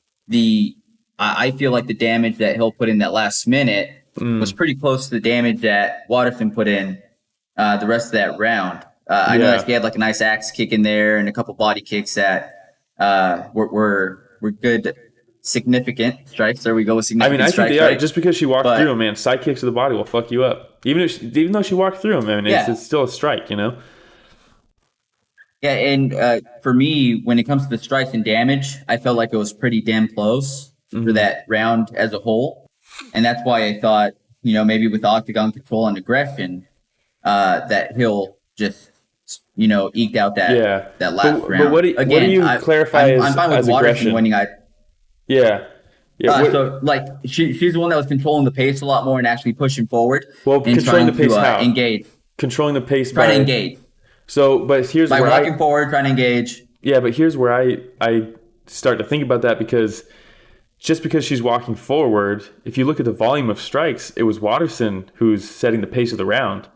I feel like the damage that Hill put in that last minute was pretty close to the damage that Waterson put in the rest of that round. I know that he had like a nice axe kick in there and a couple body kicks that were good, significant strikes. There we go with significant strikes. I mean, I think they are. Just because she walked through them, man, side kicks to the body will fuck you up. Even though she walked through them, I mean, it's still a strike, you know? Yeah, and for me, when it comes to the strikes and damage, I felt like it was pretty damn close for that round as a whole. And that's why I thought, maybe with octagon control and aggression, that Hill just, eked out that last round. But what do you clarify I'm fine with as Waterson aggression? winning. Yeah. So, she's the one that was controlling the pace a lot more and actually pushing forward. Well, controlling the pace how? Engage. Controlling the pace trying to engage. So, but here's by where walking forward, trying to engage. Yeah, but here's where I start to think about that, because just because she's walking forward, if you look at the volume of strikes, it was Waterson who's setting the pace of the round.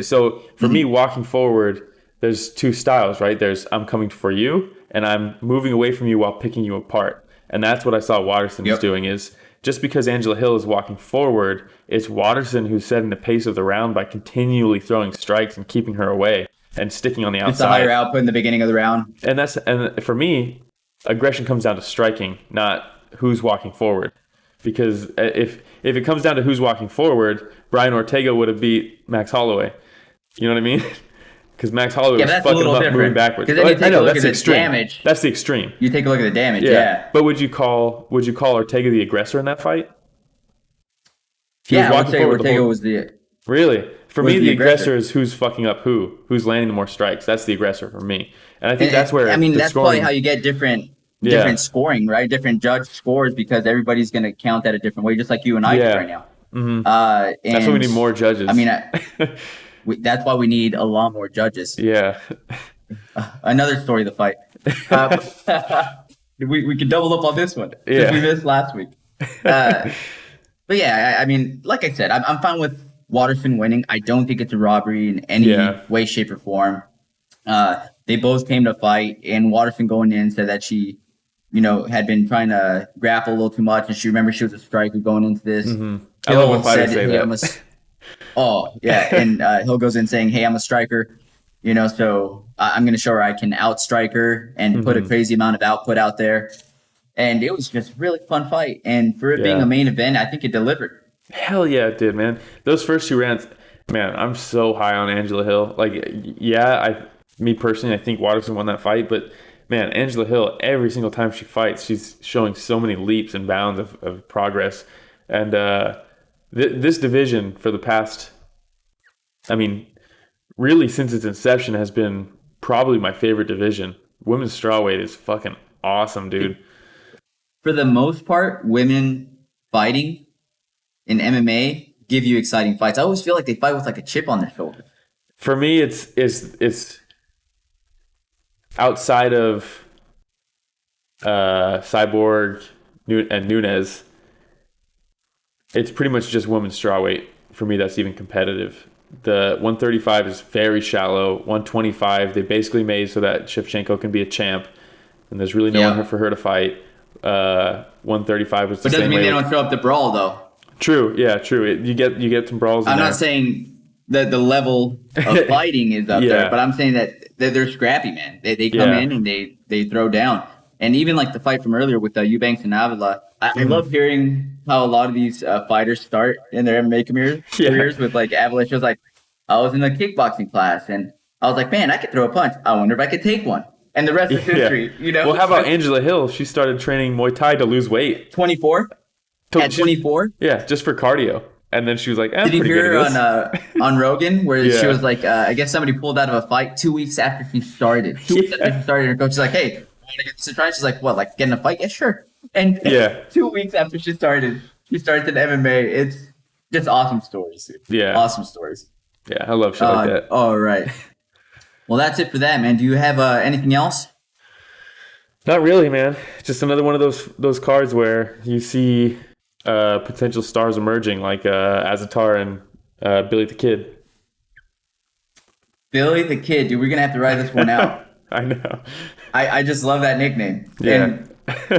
So for me, walking forward, there's two styles, right? There's I'm coming for you, and I'm moving away from you while picking you apart. And that's what I saw Waterson was doing, is just because Angela Hill is walking forward, it's Waterson who's setting the pace of the round by continually throwing strikes and keeping her away and sticking on the outside. It's a higher output in the beginning of the round. And for me, aggression comes down to striking, not who's walking forward. because if it comes down to who's walking forward, Brian Ortega would have beat Max Holloway. You know what I mean? Because Max Holloway was fucking him up moving backwards. Because then you take a look at the damage. That's the extreme. You take a look at the damage. Yeah. But would you call Ortega the aggressor in that fight? I would say Ortega was the. Really? For me, the aggressor is who's fucking up who's landing the more strikes. That's the aggressor for me. And I think that's where that's probably how you get different scoring, right? Different judge scores, because everybody's going to count that a different way, just like you and I do right now. Mm-hmm. That's why we need more judges. I mean, that's why we need a lot more judges. Yeah. Another story of the fight. We could double up on this one because we missed last week. But yeah, I mean, like I said, I'm fine with Waterson winning. I don't think it's a robbery in any way, shape, or form. They both came to fight, and Waterson going in said that she, had been trying to grapple a little too much, and she was a striker going into this. Mm-hmm. I love when fighters say that. And Hill goes in saying, "Hey, I'm a striker, so I'm going to show her I can outstrike her and put a crazy amount of output out there." And it was just a really fun fight. And for it being a main event, I think it delivered. Hell yeah, it did, man. Those first 2 rounds, man, I'm so high on Angela Hill. Me personally, I think Waterson won that fight. But, man, Angela Hill, every single time she fights, she's showing so many leaps and bounds of progress. And this division for the past, really since its inception has been probably my favorite division. Women's strawweight is fucking awesome, dude. For the most part, women fighting in MMA give you exciting fights. I always feel like they fight with like a chip on their shoulder. For me, it's outside of Cyborg and Nunes. It's pretty much just women's strawweight for me that's even competitive. The 135 is very shallow. 125 they basically made so that Shevchenko can be a champ, and there's really no one for her to fight. 135 was the same way. But doesn't mean they don't throw up the brawl, though. True. Yeah, true. You get some brawls. I'm not saying that the level of fighting is up there, but I'm saying that they're scrappy, man. They come in and they throw down. And even like the fight from earlier with Eubanks and Avila, I love hearing how a lot of these fighters start in their MMA careers with like Avila. She was like, I was in a kickboxing class and I was like, man, I could throw a punch. I wonder if I could take one. And the rest is history, Well, how about Angela Hill? She started training Muay Thai to lose weight. 24? At 24? Yeah, just for cardio. And then she was like, did you hear her on Rogan where she was like, I guess somebody pulled out of a fight 2 weeks after she started. 2 weeks after she started, her coach is like, hey, I want to get this try. She's like, what, like getting a fight? Yeah, sure. And 2 weeks after she started in MMA. It's just awesome stories. Yeah. Awesome stories. Yeah, I love shit like that. All right. Well, that's it for that, man. Do you have anything else? Not really, man. Just another one of those cards where you see potential stars emerging, like Azatar and Billy the Kid. Billy the Kid, dude. We're gonna have to write this one out. I know. I just love that nickname. Yeah. And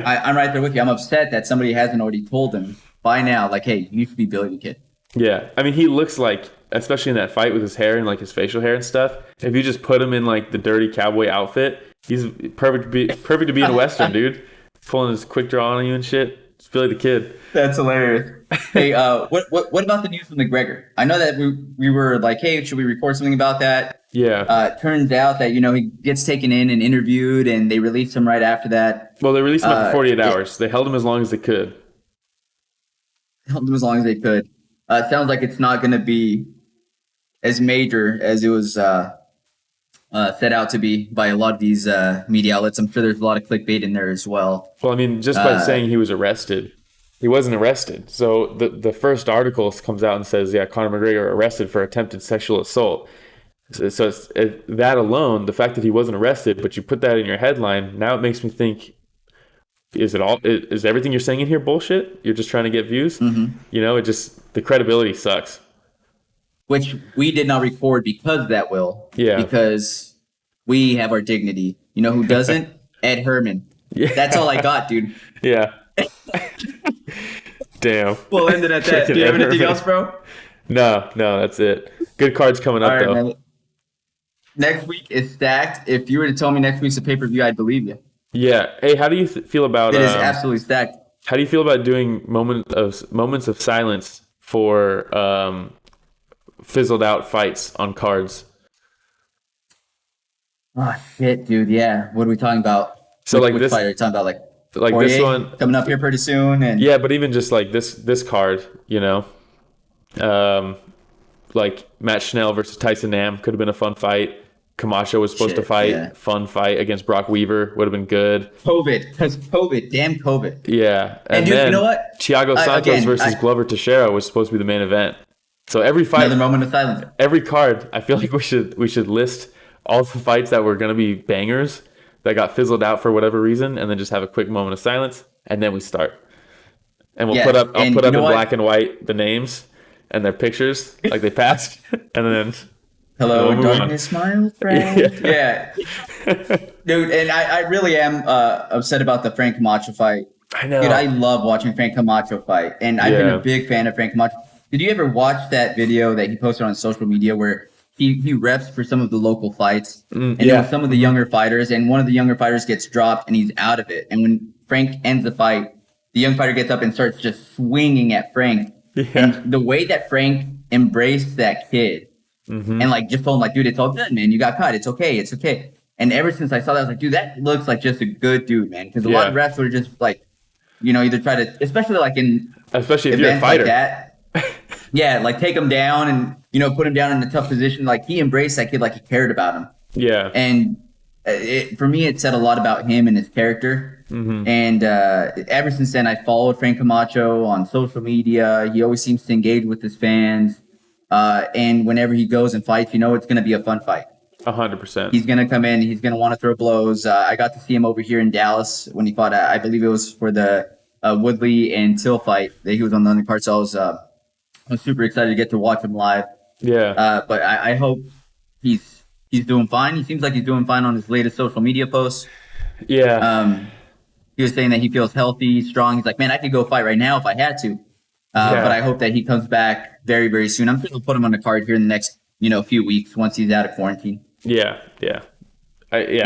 I'm right there with you. I'm upset that somebody hasn't already told him by now, like, hey, you should be Billy the Kid. Yeah. I mean, he looks like, especially in that fight with his hair and like his facial hair and stuff, if you just put him in like the dirty cowboy outfit, he's perfect to be in a Western, dude. Pulling his quick draw on you and shit. It's Billy the Kid. That's hilarious. Hey, what about the news from McGregor? I know that we were like, hey, should we report something about that? Yeah. Turns out that, he gets taken in and interviewed, and they released him right after that. Well, they released him after 48 hours. They held him as long as they could. Sounds like it's not going to be as major as it was set out to be by a lot of these media outlets. I'm sure there's a lot of clickbait in there as well. Well, I mean, just by saying he was arrested, he wasn't arrested. So the first article comes out and says, Conor McGregor arrested for attempted sexual assault. So that alone, the fact that he wasn't arrested, but you put that in your headline, now it makes me think, is everything you're saying in here bullshit? You're just trying to get views? Mm-hmm. The credibility sucks. Which we did not record because of that, Will. Yeah. Because we have our dignity. You know who doesn't? Ed Herman. Yeah. That's all I got, dude. Yeah. Damn. We'll end it at that. Do you have anything else, bro? No, that's it. Good cards coming up, though. Man. Next week is stacked. If you were to tell me next week's a pay-per-view, I'd believe you. Yeah. Hey, how do you feel about... It is absolutely stacked. How do you feel about doing moments of silence for fizzled out fights on cards? Oh shit, dude. Yeah. What are we talking about? So like Which this, fight are you talking about? Like this Poirier one, coming up here pretty soon, and yeah, but even just like this card, like Matt Schnell versus Tyson Nam could have been a fun fight. Camacho was supposed to fight, yeah. fun fight against Brock Weaver, would have been good. COVID, damn COVID. Yeah, And dude, then you know what? Thiago Santos versus Glover Teixeira was supposed to be the main event. So every fight, Another moment of silence. every card, I feel like we should list all the fights that were going to be bangers that got fizzled out for whatever reason, and then just have a quick moment of silence, and then we start. And we'll put up in black and white the names and their pictures like they passed, and then Hello, we'll move darkness, my old friend. Yeah. Dude, and I really am upset about the Frank Camacho fight. I know. Dude, I love watching Frank Camacho fight, and I've been a big fan of Frank Camacho. Did you ever watch that video that he posted on social media where he reps for some of the local fights, and it was some of the younger fighters, and one of the younger fighters gets dropped, and he's out of it. And when Frank ends the fight, the young fighter gets up and starts just swinging at Frank. Yeah. And the way that Frank embraced that kid, and like just told him like, dude, it's all good, man. You got caught. It's okay. It's okay. And ever since I saw that, I was like, dude, that looks like just a good dude, man. Because a lot of refs would just like, either try to, especially if you're a fighter, like that, like take him down and put him down in a tough position. Like he embraced that kid like he cared about him. Yeah. And for me, it said a lot about him and his character. And ever since then, I followed Frank Camacho on social media. He always seems to engage with his fans. And whenever he goes and fights, it's going to be a fun fight. 100%. He's going to come in. He's going to want to throw blows. I got to see him over here in Dallas when he fought. I believe it was for the Woodley and Till fight. He was on the undercard, so I was super excited to get to watch him live. Yeah. But I hope he's doing fine. He seems like he's doing fine on his latest social media posts. Yeah. He was saying that he feels healthy, strong. He's like, man, I could go fight right now if I had to. But I hope that he comes back very, very soon. I'm sure they'll put him on the card here in the next, few weeks once he's out of quarantine. Yeah. You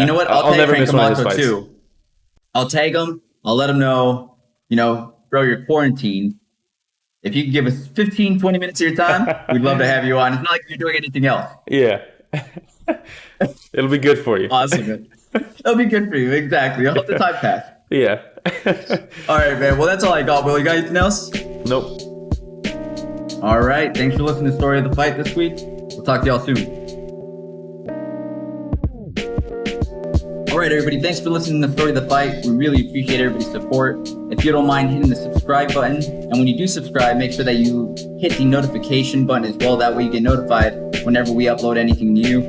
know what? I'll tag Frank Camacho too. I'll tag him. I'll let him know, bro, you're quarantined. If you can give us 15, 20 minutes of your time, we'd love to have you on. It's not like you're doing anything else. Yeah. It'll be good for you. Awesome, man. It'll be good for you. Exactly. I'll let the time pass. Yeah. All right, man. Well, that's all I got. Will, you got anything else? Nope. All right. Thanks for listening to Story of the Fight this week. We'll talk to y'all soon. All right, everybody. Thanks for listening to the Story of the Fight. We really appreciate everybody's support. If you don't mind hitting the subscribe button, and when you do subscribe, make sure that you hit the notification button as well. That way you get notified whenever we upload anything new.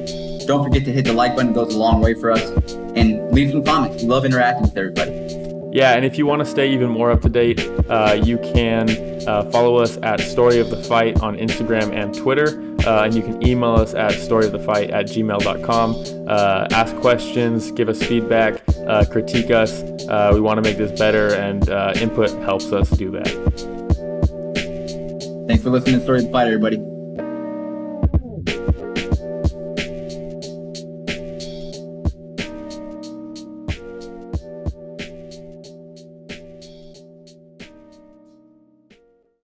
Don't forget to hit the like button. It goes a long way for us. And leave some comments. We love interacting with everybody. Yeah, and if you want to stay even more up to date, you can follow us at Story of the Fight on Instagram and Twitter. And you can email us at storyofthefight@gmail.com. Ask questions, give us feedback, critique us. We want to make this better, and input helps us do that. Thanks for listening to Story of the Fight, everybody.